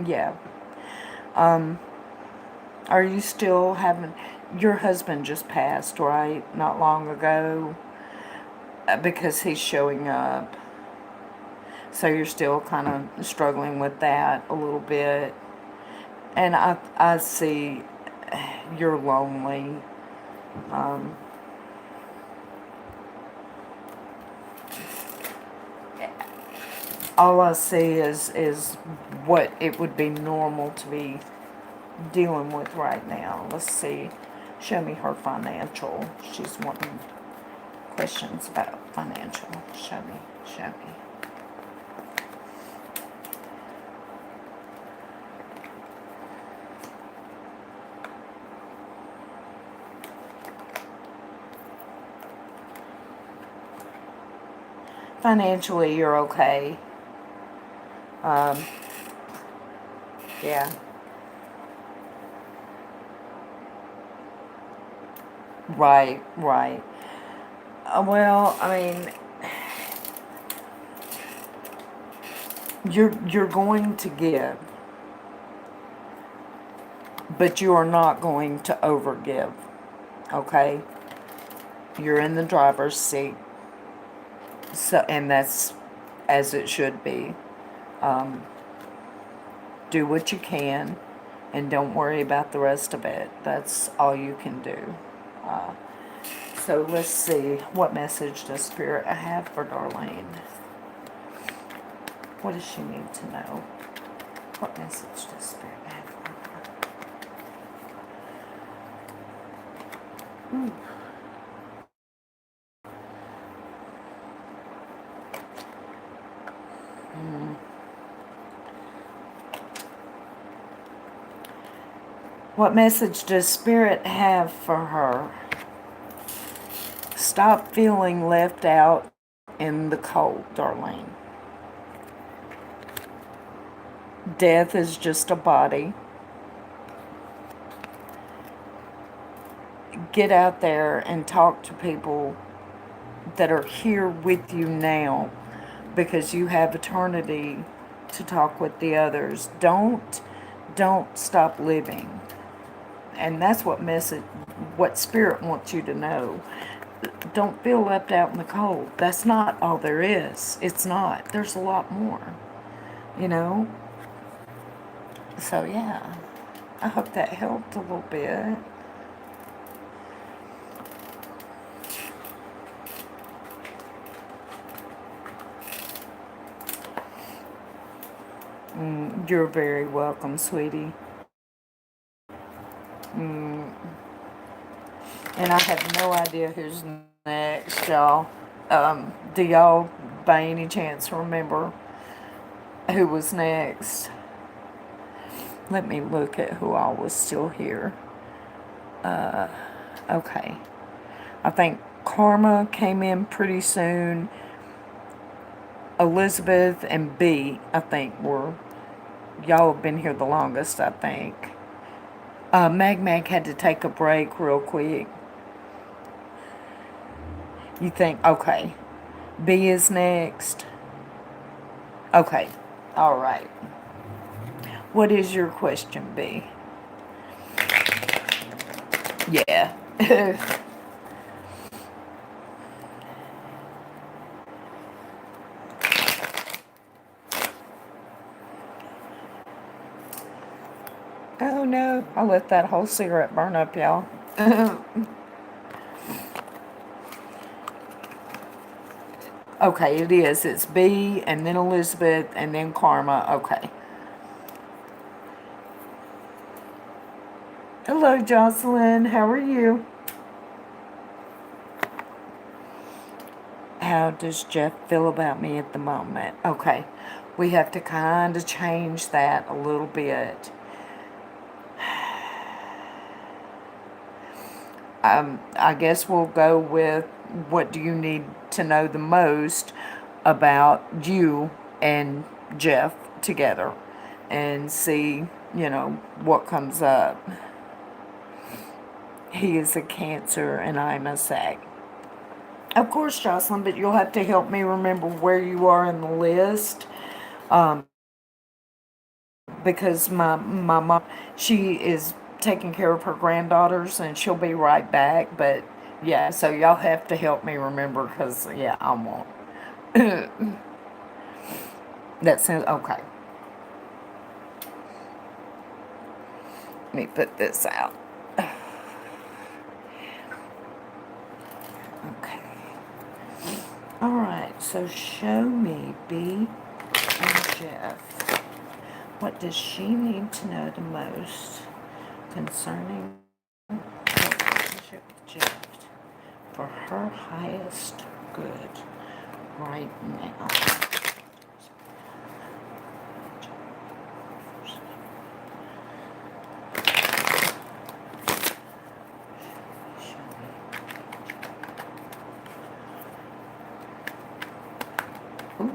Yeah. Are you still having... Your husband just passed, right? Not long ago. Because he's showing up. So you're still kind of struggling with that a little bit. And I see you're lonely. All I see is what it would be normal to be dealing with right now. Let's see. Show me her financial. She's wanting questions about financial. Show me. Show me. Financially, you're okay. Yeah. Right, right. Well, I mean, you're going to give, but you are not going to overgive. Okay? You're in the driver's seat. So, and that's as it should be. Do what you can, and don't worry about the rest of it. That's all you can do. So let's see, what message does Spirit have for Darlene? What does she need to know? What message does Spirit have for her? Ooh. What message does Spirit have for her? Stop feeling left out in the cold, Darlene. Death is just a body. Get out there and talk to people that are here with you now, because you have eternity to talk with the others. Don't stop living. And that's what Spirit wants you to know. Don't feel left out in the cold. That's not all there is. It's not. There's a lot more, you know? So, yeah. I hope that helped a little bit. You're very welcome, sweetie. And I have no idea who's next, y'all. Do y'all, by any chance, remember who was next? Let me look at who all was still here. Okay. I think Karma came in pretty soon. Elizabeth and B, I think, were... Y'all have been here the longest, I think. Mag had to take a break real quick. You think, okay. B is next. Okay. All right. What is your question, B? Yeah. Oh no, I let that whole cigarette burn up, y'all. Okay, it is. It's B and then Elizabeth and then Karma. Okay. Hello, Jocelyn. How are you? How does Jeff feel about me at the moment? Okay. We have to kind of change that a little bit. I guess we'll go with what do you need to know the most about you and Jeff together and see, what comes up. He is a Cancer and I'm a Sag. Of course, Jocelyn, but you'll have to help me remember where you are in the list. Um, because my mom, she is taking care of her granddaughters and she'll be right back. But yeah, so y'all have to help me remember because, yeah, I won't. That sounds okay. Let me put this out. Okay. All right, so show me B and Jeff. What does she need to know the most concerning her relationship with Jeff for her highest good right now? Ooh.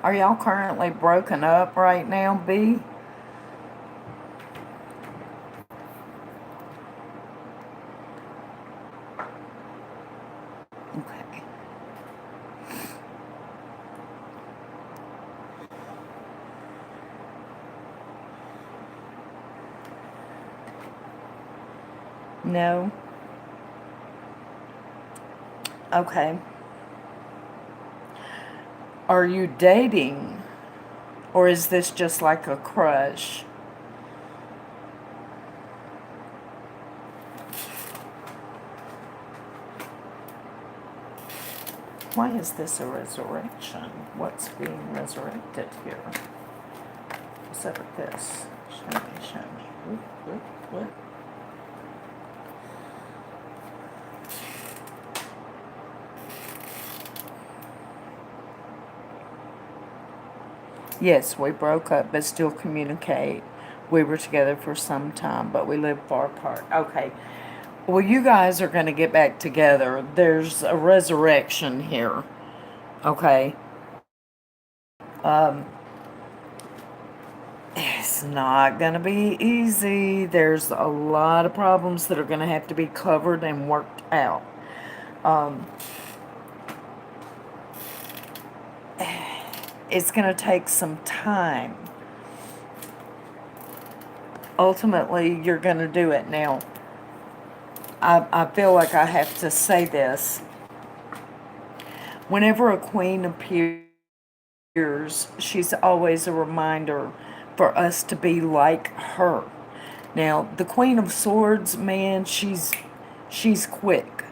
Are y'all currently broken up right now, B? Okay. No? Okay. Are you dating? Or is this just like a crush? Why is this a resurrection? What's being resurrected here? What's up with this? Show me, show me. What? Yes, we broke up, but still communicate. We were together for some time, but we live far apart. Okay. Well, you guys are going to get back together. There's a resurrection here. Okay. Um, it's not going to be easy. There's a lot of problems that are going to have to be covered and worked out. Um, it's going to take some time. Ultimately, you're going to do it. Now, I feel like I have to say this. Whenever a queen appears, she's always a reminder for us to be like her. Now, the Queen of Swords, man, she's quick.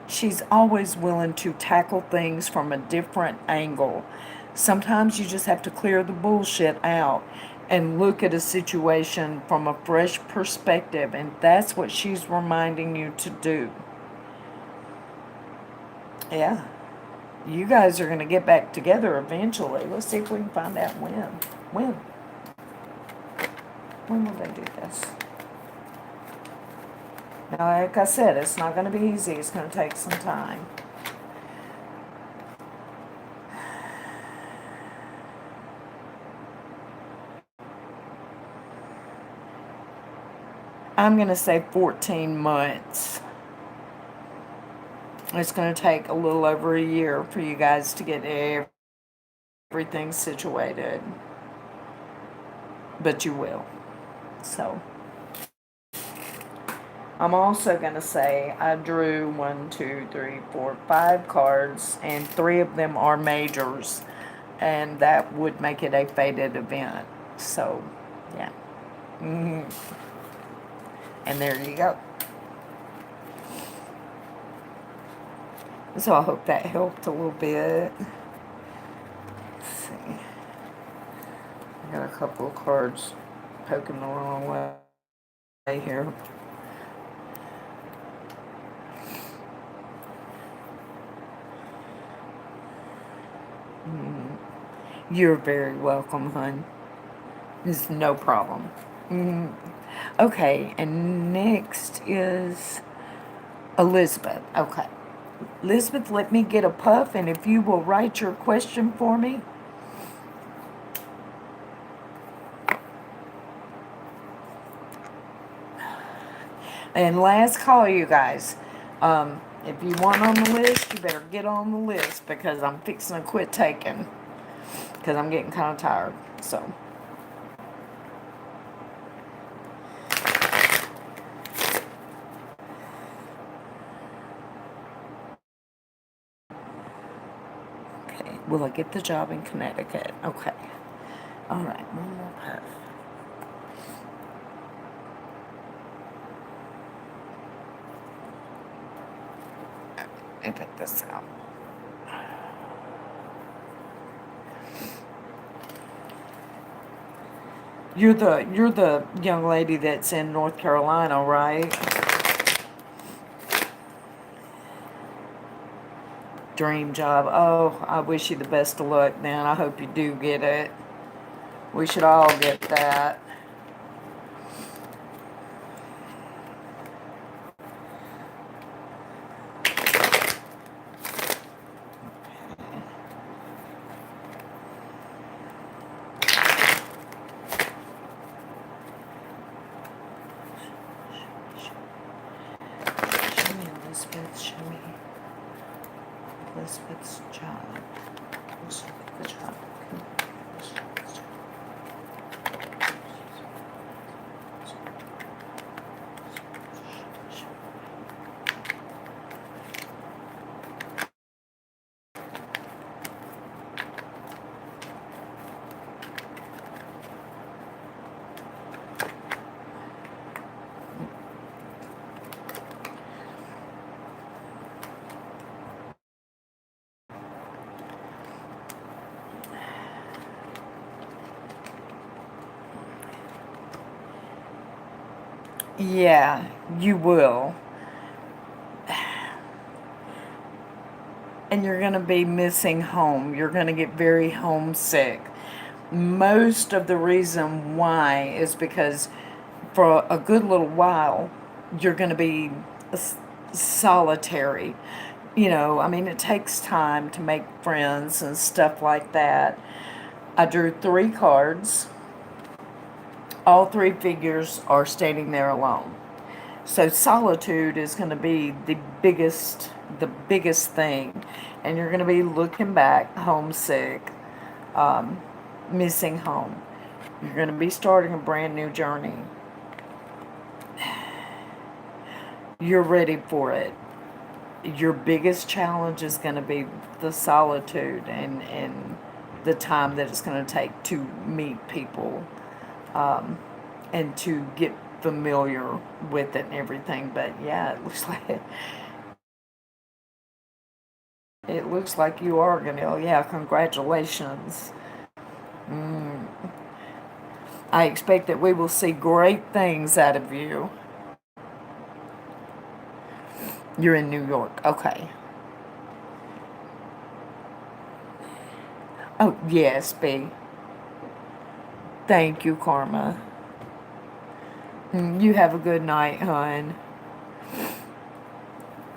She's always willing to tackle things from a different angle. Sometimes you just have to clear the bullshit out and look at a situation from a fresh perspective, and that's what she's reminding you to do. Yeah. You guys are going to get back together eventually. Let's see if we can find out when. When? When will they do this? Now, like I said, it's not going to be easy. It's going to take some time. I'm going to say 14 months. It's going to take a little over a year for you guys to get everything situated. But you will. So, I'm also going to say I drew 1, 2, 3, 4, 5 cards, and 3 of them are majors. And that would make it a fated event. So, yeah. And there you go. So I hope that helped a little bit. Let's see. I got a couple of cards poking the wrong way here. You're very welcome, hon. It's no problem. Okay, and next is Elizabeth. Okay. Elizabeth, let me get a puff, and if you will write your question for me. And last call, you guys. If you want on the list, you better get on the list because I'm fixing to quit taking. Because I'm getting kind of tired. So. Okay. Will I get the job in Connecticut? Okay. All right. One more puff. Let me put this out. You're the young lady that's in North Carolina, right? Dream job. Oh, I wish you the best of luck, man. I hope you do get it. We should all get that. Show me Elizabeth. Show me Elizabeth's job. Let's look at the job. Yeah, you will. And you're going to be missing home. You're going to get very homesick. Most of the reason why is because for a good little while, you're going to be solitary. You know, I mean, it takes time to make friends and stuff like that. I drew 3 cards. All 3 figures are standing there alone. So solitude is going to be the biggest thing, and you're going to be looking back, homesick, missing home. You're going to be starting a brand new journey. You're ready for it. Your biggest challenge is going to be the solitude and the time that it's going to take to meet people, and to get familiar with it and everything. But yeah, it looks like you are gonna. Oh yeah, congratulations. I expect that we will see great things out of you. You're in New York, okay. Oh, yes, B. Thank you, Karma. You have a good night, hon.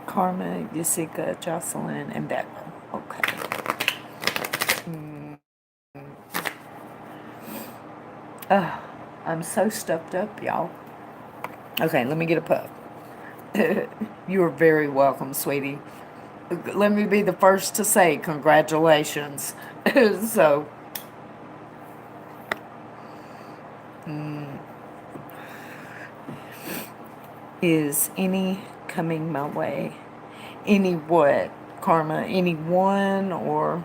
Karma, Jessica, Jocelyn, and Becca. Okay. Ugh, I'm so stuffed up, y'all. Okay, let me get a puff. You are very welcome, sweetie. Let me be the first to say congratulations. So, is any coming my way? Any what, Karma? Anyone, or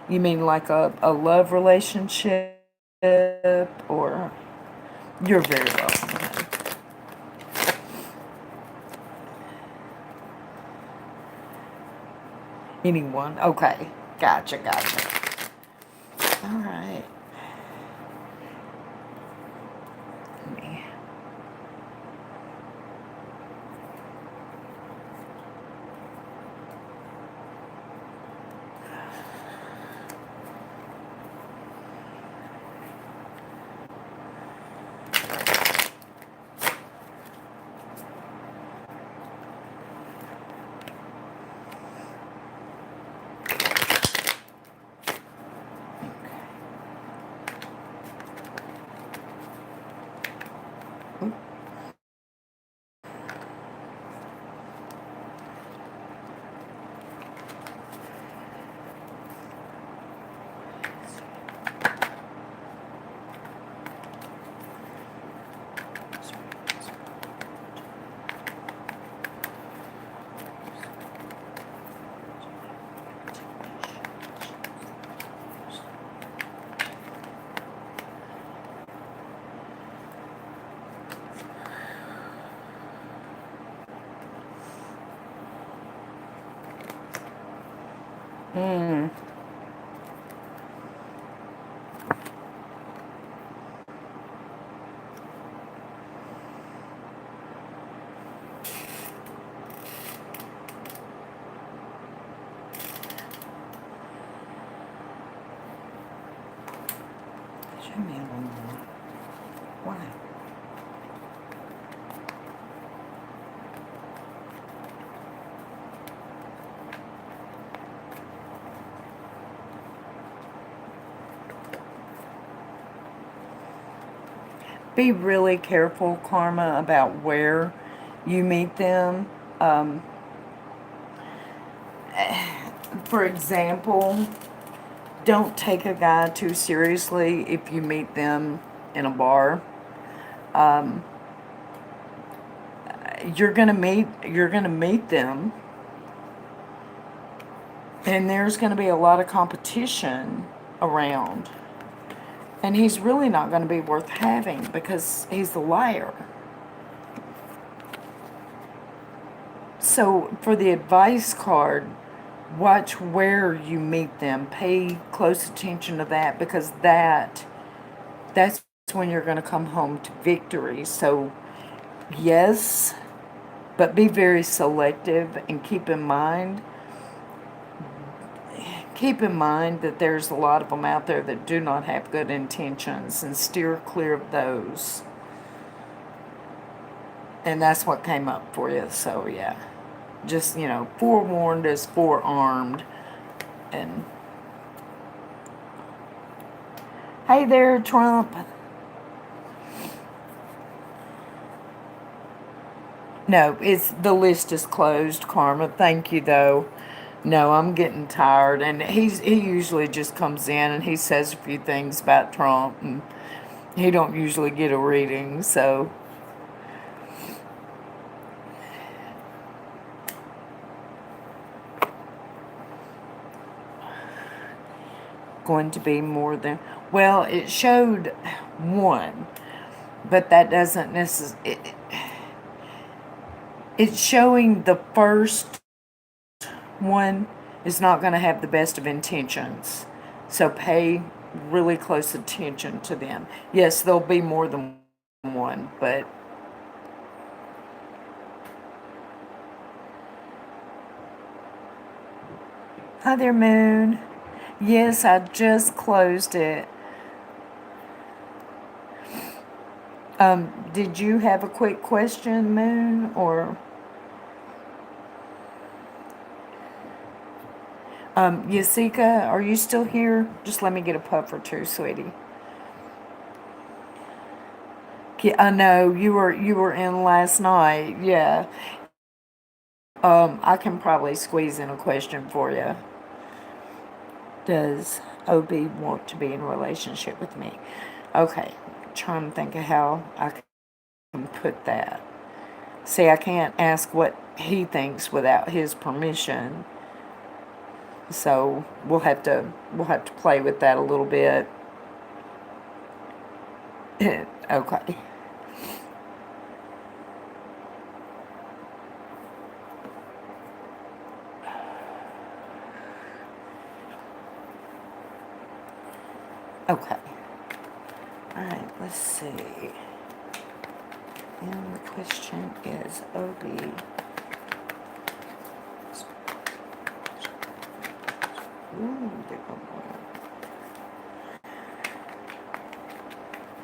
you mean like a love relationship? Or you're very welcome, honey. Anyone? Okay. Gotcha, gotcha. All right. Me. Hmm. Show me a little more. Why? Be really careful, Karma, about where you meet them. Um, for example, don't take a guy too seriously if you meet them in a bar. Um, you're gonna meet them, and there's gonna be a lot of competition around. And he's really not going to be worth having because he's a liar. So, for the advice card, watch where you meet them. Pay close attention to that because that's when you're going to come home to victory. So, yes, but be very selective and keep in mind that there's a lot of them out there that do not have good intentions, and steer clear of those. And that's what came up for you. So, yeah. Just, forewarned is forearmed. And hey there, Trump. No, the list is closed, Karma. Thank you, though. No, I'm getting tired, and he usually just comes in and he says a few things about Trump, and he don't usually get a reading. So, going to be more than, well, it showed one, but that doesn't necessarily. It's showing the first one is not going to have the best of intentions. So pay really close attention to them. Yes, there'll be more than one, but hi there, Moon. Yes, I just closed it. Did you have a quick question, Moon? Or, Yasika, are you still here? Just let me get a puff or two, sweetie. Yeah, I know you were in last night. Yeah. I can probably squeeze in a question for you. Does OB want to be in a relationship with me? Okay. Trying to think of how I can put that. See, I can't ask what he thinks without his permission. So we'll have to play with that a little bit. Okay. Okay. All right. Let's see. And the question is OB. Ooh, there go more.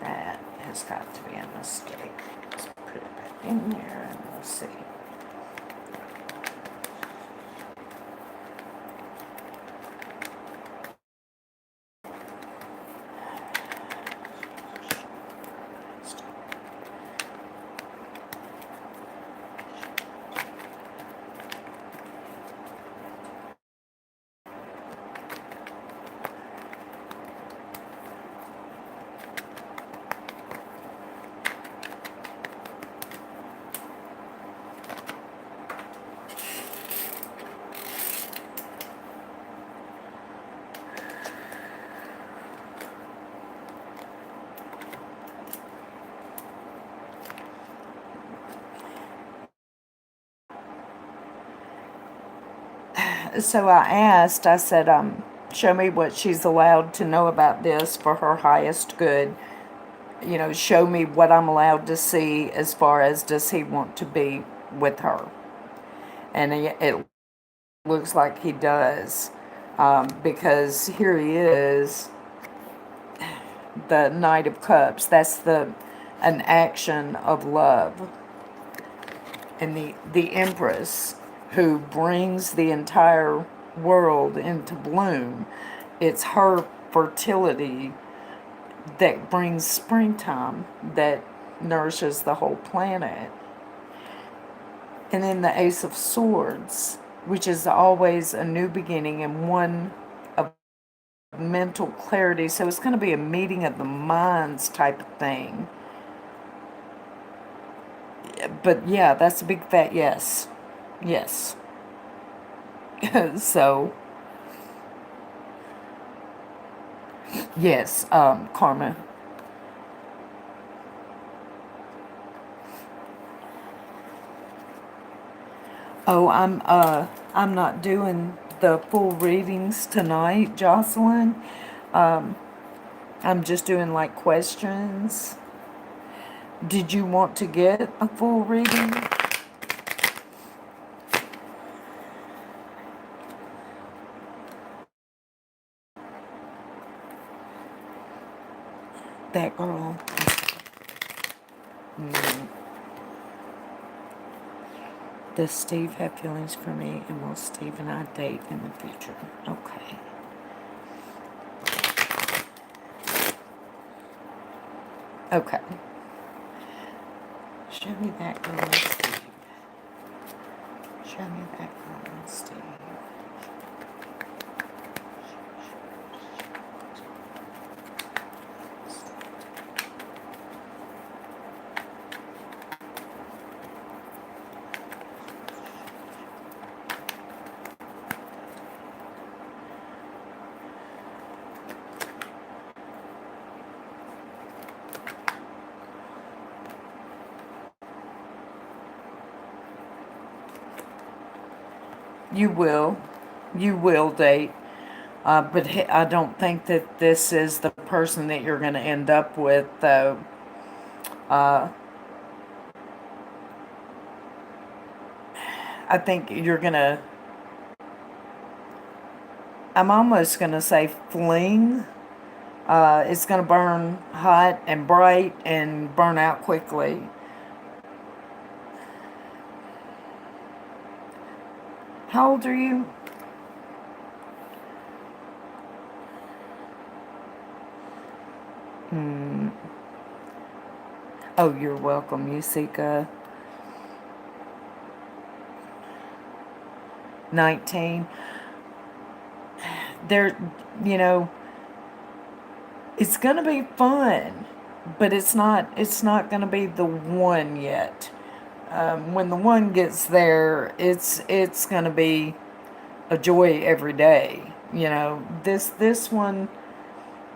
That has got to be a mistake. Let's put it back in there and we'll see. So I said, show me what she's allowed to know about this for her highest good. Show me what I'm allowed to see as far as does he want to be with her. And it looks like he does. Because here he is, the Knight of Cups. That's an action of love. And the Empress, who brings the entire world into bloom. It's her fertility that brings springtime, that nourishes the whole planet. And then the Ace of Swords, which is always a new beginning and one of mental clarity. So it's going to be a meeting of the minds type of thing. But yeah, that's a big fat yes. Yes. So, yes, Karma. Oh, I'm not doing the full readings tonight, Jocelyn. I'm just doing like questions. Did you want to get a full reading? That girl. Does Steve have feelings for me, and will Steve and I date in the future? Okay. Okay. Show me that girl and Steve. Show me that girl and Steve. You will. You will date. But I don't think that this is the person that you're going to end up with, though. I think you're going to. I'm almost going to say fling. It's going to burn hot and bright and burn out quickly. How old are you? Oh, you're welcome, Yusika. 19. There, you know, it's gonna be fun, but it's not gonna be the one yet. When the one gets there, it's gonna be a joy every day. This one,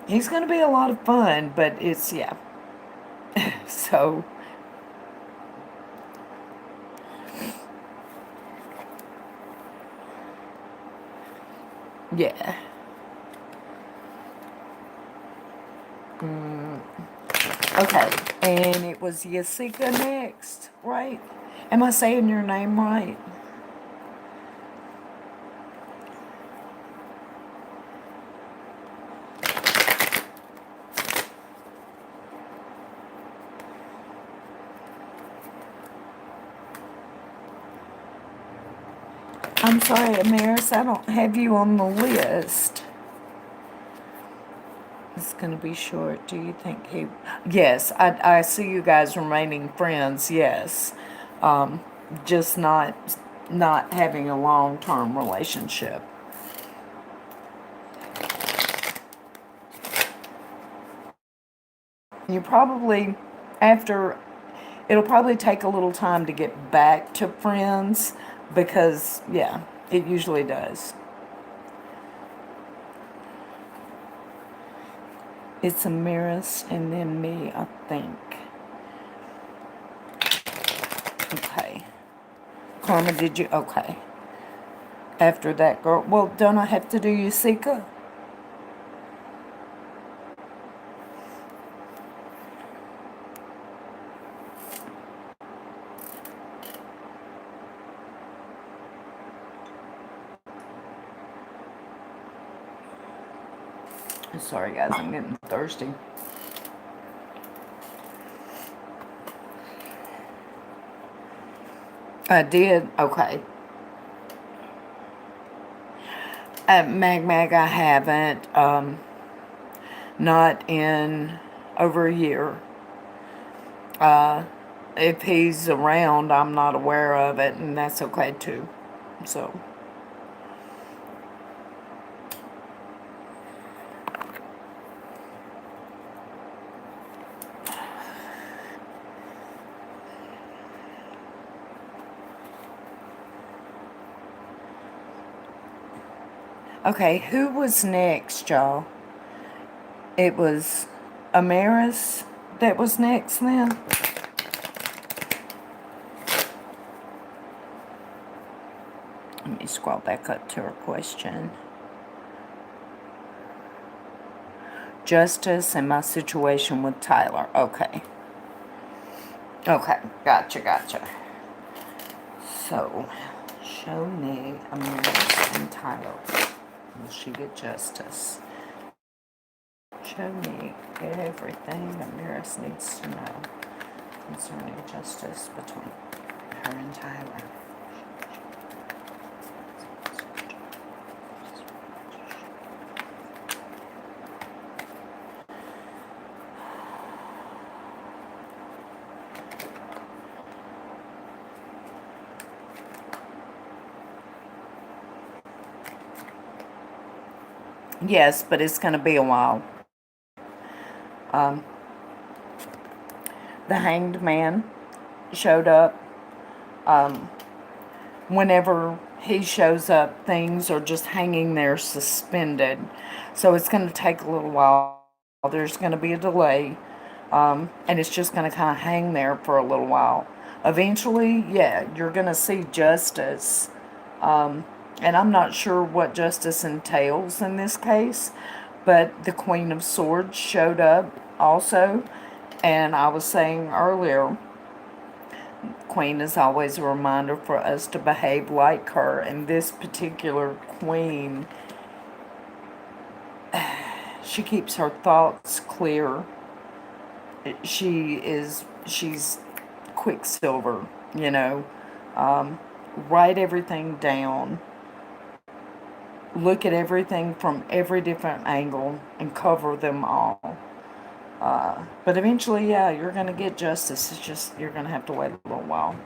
he's gonna be a lot of fun, but it's, yeah. So, yeah. Okay, and it was Yasika next, right? Am I saying your name right? I'm sorry, Amaris, I don't have you on the list. It's going to be short. Do you think he... Yes, I see you guys remaining friends, yes. Just not having a long-term relationship. You probably, after... It'll probably take a little time to get back to friends because, yeah, it usually does. It's Amaris and then me, I think. Okay. Karma, did you? Okay. After that girl. Well, don't I have to do Yusika? Sorry, guys, I'm getting thirsty. I did. Okay. At Mag, I haven't. Not in over a year. If he's around, I'm not aware of it, and that's okay too. So, okay, who was next, y'all? It was Amaris that was next then? Let me scroll back up to her question. Justice and my situation with Tyler. Okay. Okay, gotcha. So, show me Amaris and Tyler. Will she get justice? Show me everything Amaris needs to know concerning justice between her and Tyler. Yes, but it's going to be a while. The Hanged Man showed up. Whenever he shows up, things are just hanging there suspended. So it's going to take a little while. There's going to be a delay. And it's just going to kind of hang there for a little while. Eventually, yeah, you're going to see justice. And I'm not sure what justice entails in this case, but the Queen of Swords showed up also. And I was saying earlier, Queen is always a reminder for us to behave like her. And this particular Queen She keeps her thoughts clear. She's quicksilver, you know. Write everything down. Look at everything from every different angle and cover them all. But eventually, yeah, you're going to get justice. It's just, you're going to have to wait a little while.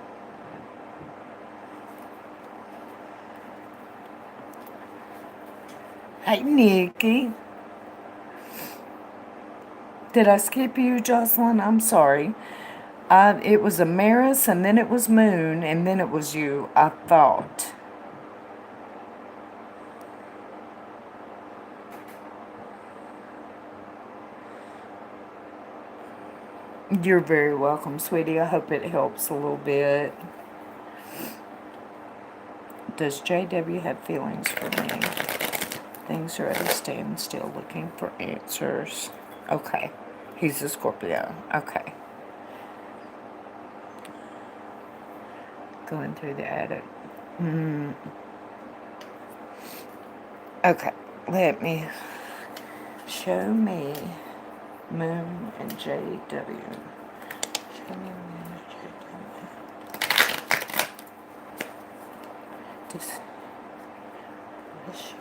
Hey, Nikki. Did I skip you, Jocelyn? I'm sorry. It was Amaris, and then it was Moon, and then it was you, I thought. You're very welcome, sweetie. I hope it helps a little bit. Does JW have feelings for me? Things are at a standstill looking for answers. Okay. He's a Scorpio. Okay. Going through the attic. Okay. Let me show me Moon and JW. Show me Moon and JW. This. What is she?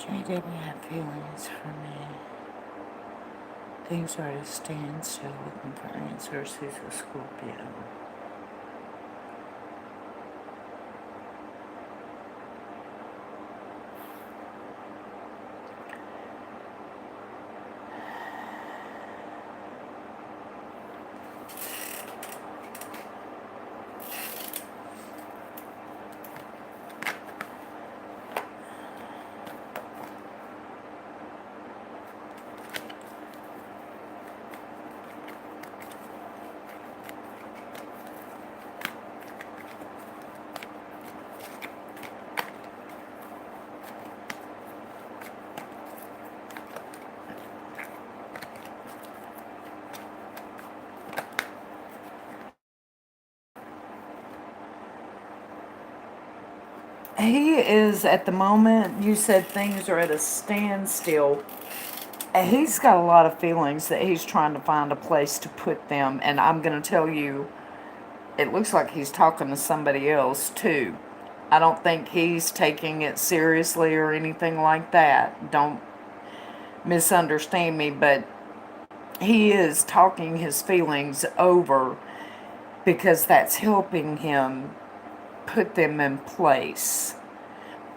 JW have feelings for me. Things are at a standstill looking for answers. He's a Scorpio. He is, at the moment, you said things are at a standstill. He's got a lot of feelings that he's trying to find a place to put them. And I'm going to tell you, it looks like he's talking to somebody else, too. I don't think he's taking it seriously or anything like that. Don't misunderstand me, but he is talking his feelings over because that's helping him put them in place.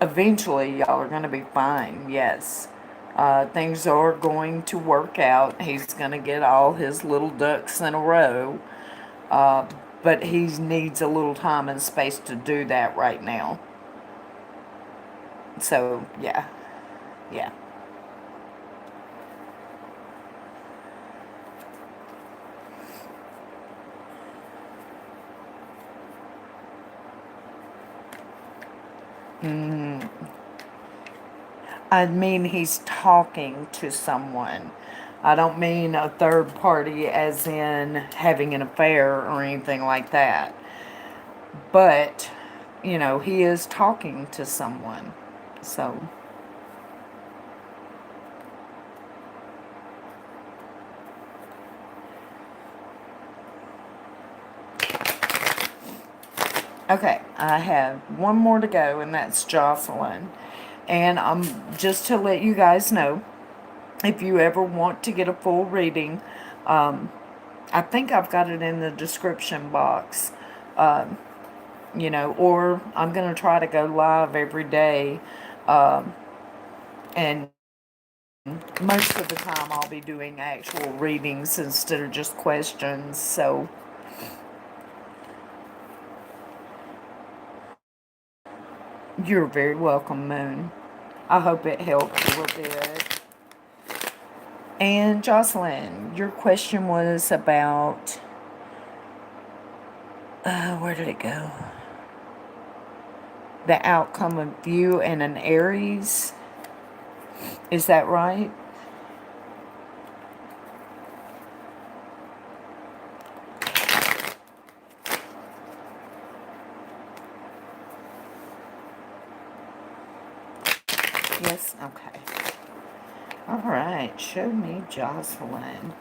Eventually, y'all are going to be fine, yes. Things are going to work out. He's going to get all his little ducks in a row. But he needs a little time and space to do that right now. So, yeah. Yeah. I mean, he's talking to someone. I don't mean a third party as in having an affair or anything like that. But, you know, he is talking to someone. So, okay, I have one more to go, and that's Jocelyn. And just to let you guys know, if you ever want to get a full reading, I think I've got it in the description box. Um, or I'm going to try to go live every day. Um, and most of the time I'll be doing actual readings instead of just questions. So you're very welcome, Moon. I hope it helped a little bit. And Jocelyn, your question was about, where did it go? The outcome of you and an Aries. Is that right? Yes? Okay. All right. Show me Jocelyn.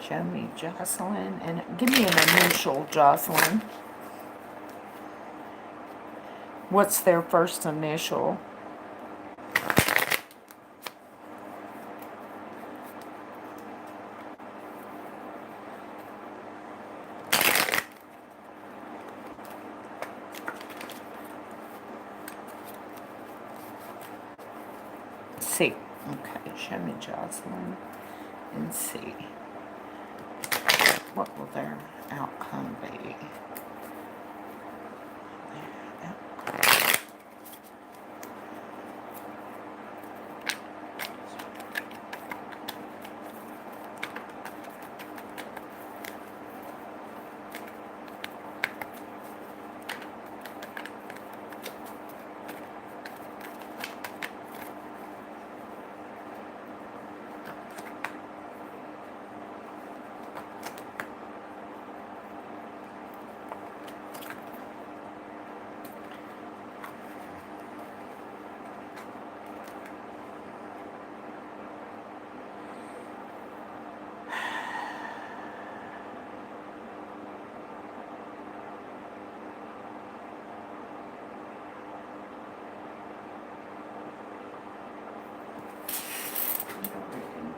Show me Jocelyn. And give me an initial, Jocelyn. What's their first initial? C. Okay. Show me Jocelyn. And C. What will their outcome be?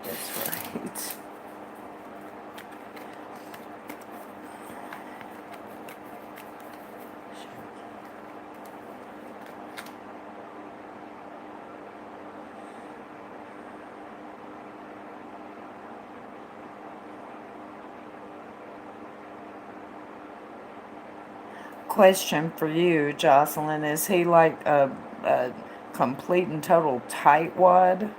That's right. Question for you, Jocelyn. Is he like a complete and total tightwad?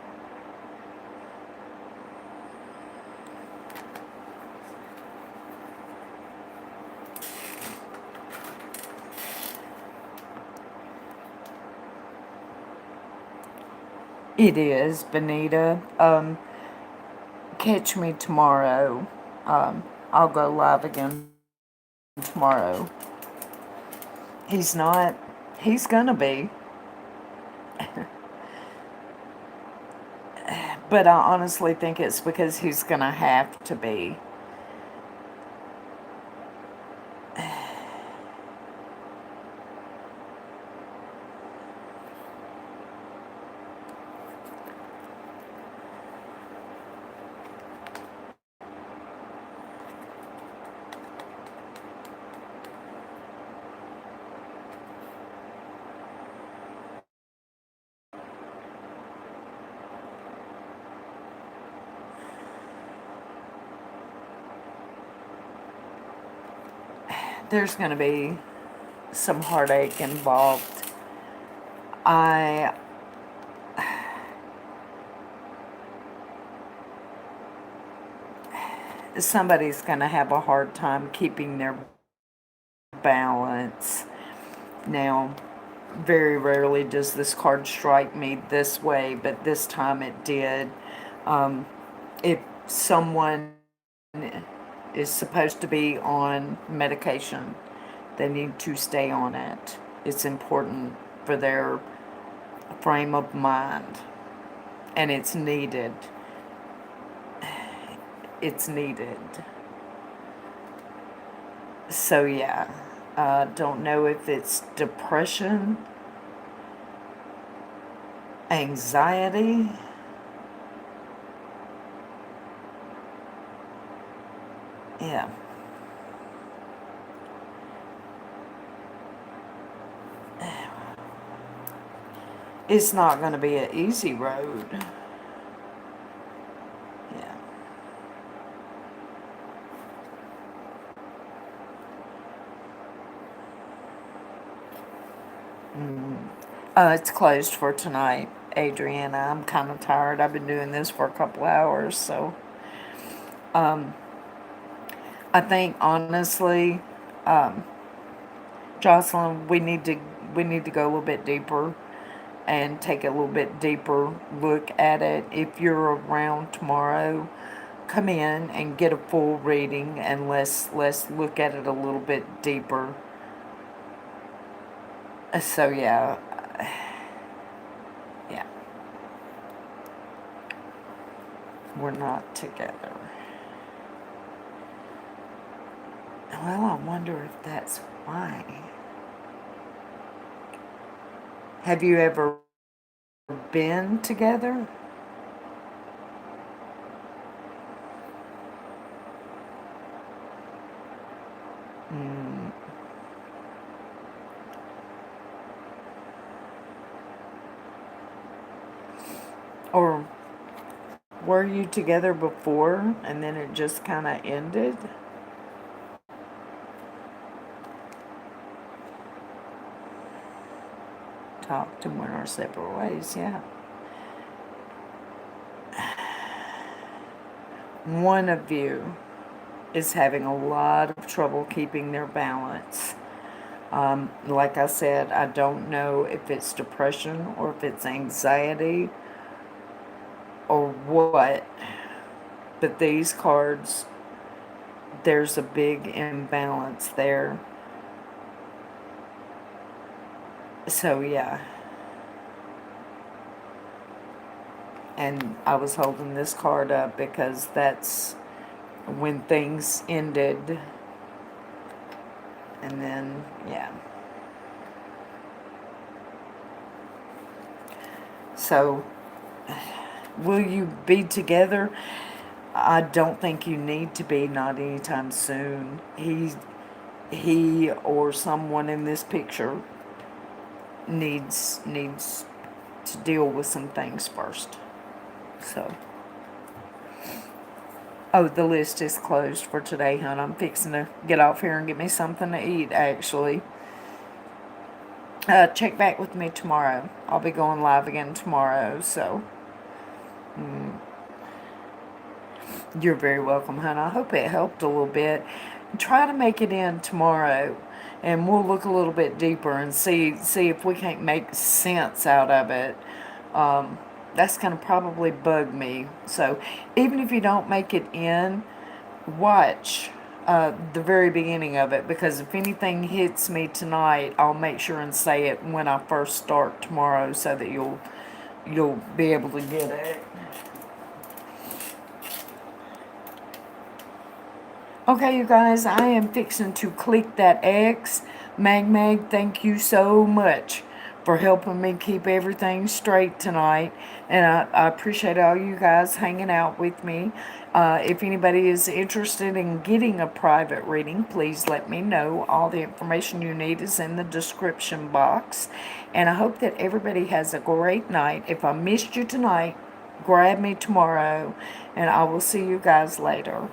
It is, Benita. Catch me tomorrow. I'll go live again tomorrow. He's not. He's gonna be. But I honestly think it's because he's gonna have to be. There's gonna be some heartache involved. I Somebody's gonna have a hard time keeping their balance. Now, very rarely does this card strike me this way, but this time it did. If someone is supposed to be on medication, they need to stay on it. It's important for their frame of mind, and it's needed. It's needed. So, yeah, don't know if it's depression, anxiety. Yeah. It's not going to be an easy road. Yeah. It's closed for tonight, Adriana. I'm kind of tired. I've been doing this for a couple hours, so I think honestly, Jocelyn, we need to go a little bit deeper and take a little bit deeper look at it. If you're around tomorrow, come in and get a full reading, and let's look at it a little bit deeper. So yeah, yeah, we're not together. Well, I wonder if that's why. Have you ever been together? Mm. Or were you together before and then it just kind of ended? Talked and went our separate ways, yeah. One of you is having a lot of trouble keeping their balance. Like I said, I don't know if it's depression or if it's anxiety or what, but these cards, there's a big imbalance there. So, yeah. And I was holding this card up because that's when things ended. And then, yeah. So, will you be together? I don't think you need to be, not anytime soon. He or someone in this picture needs to deal with some things first. So, oh, the list is closed for today, hon. I'm fixing to get off here and get me something to eat, actually. Check back with me tomorrow. I'll be going live again tomorrow, so you're very welcome, hon. I hope it helped a little bit. Try to make it in tomorrow, and we'll look a little bit deeper and see if we can't make sense out of it. That's gonna probably bug me. So even if you don't make it in, watch the very beginning of it, because if anything hits me tonight, I'll make sure and say it when I first start tomorrow, so that you'll be able to get it. Okay, you guys, I am fixing to click that X. Mag, thank you so much for helping me keep everything straight tonight. And I appreciate all you guys hanging out with me. If anybody is interested in getting a private reading, please let me know. All the information you need is in the description box. And I hope that everybody has a great night. If I missed you tonight, grab me tomorrow, and I will see you guys later.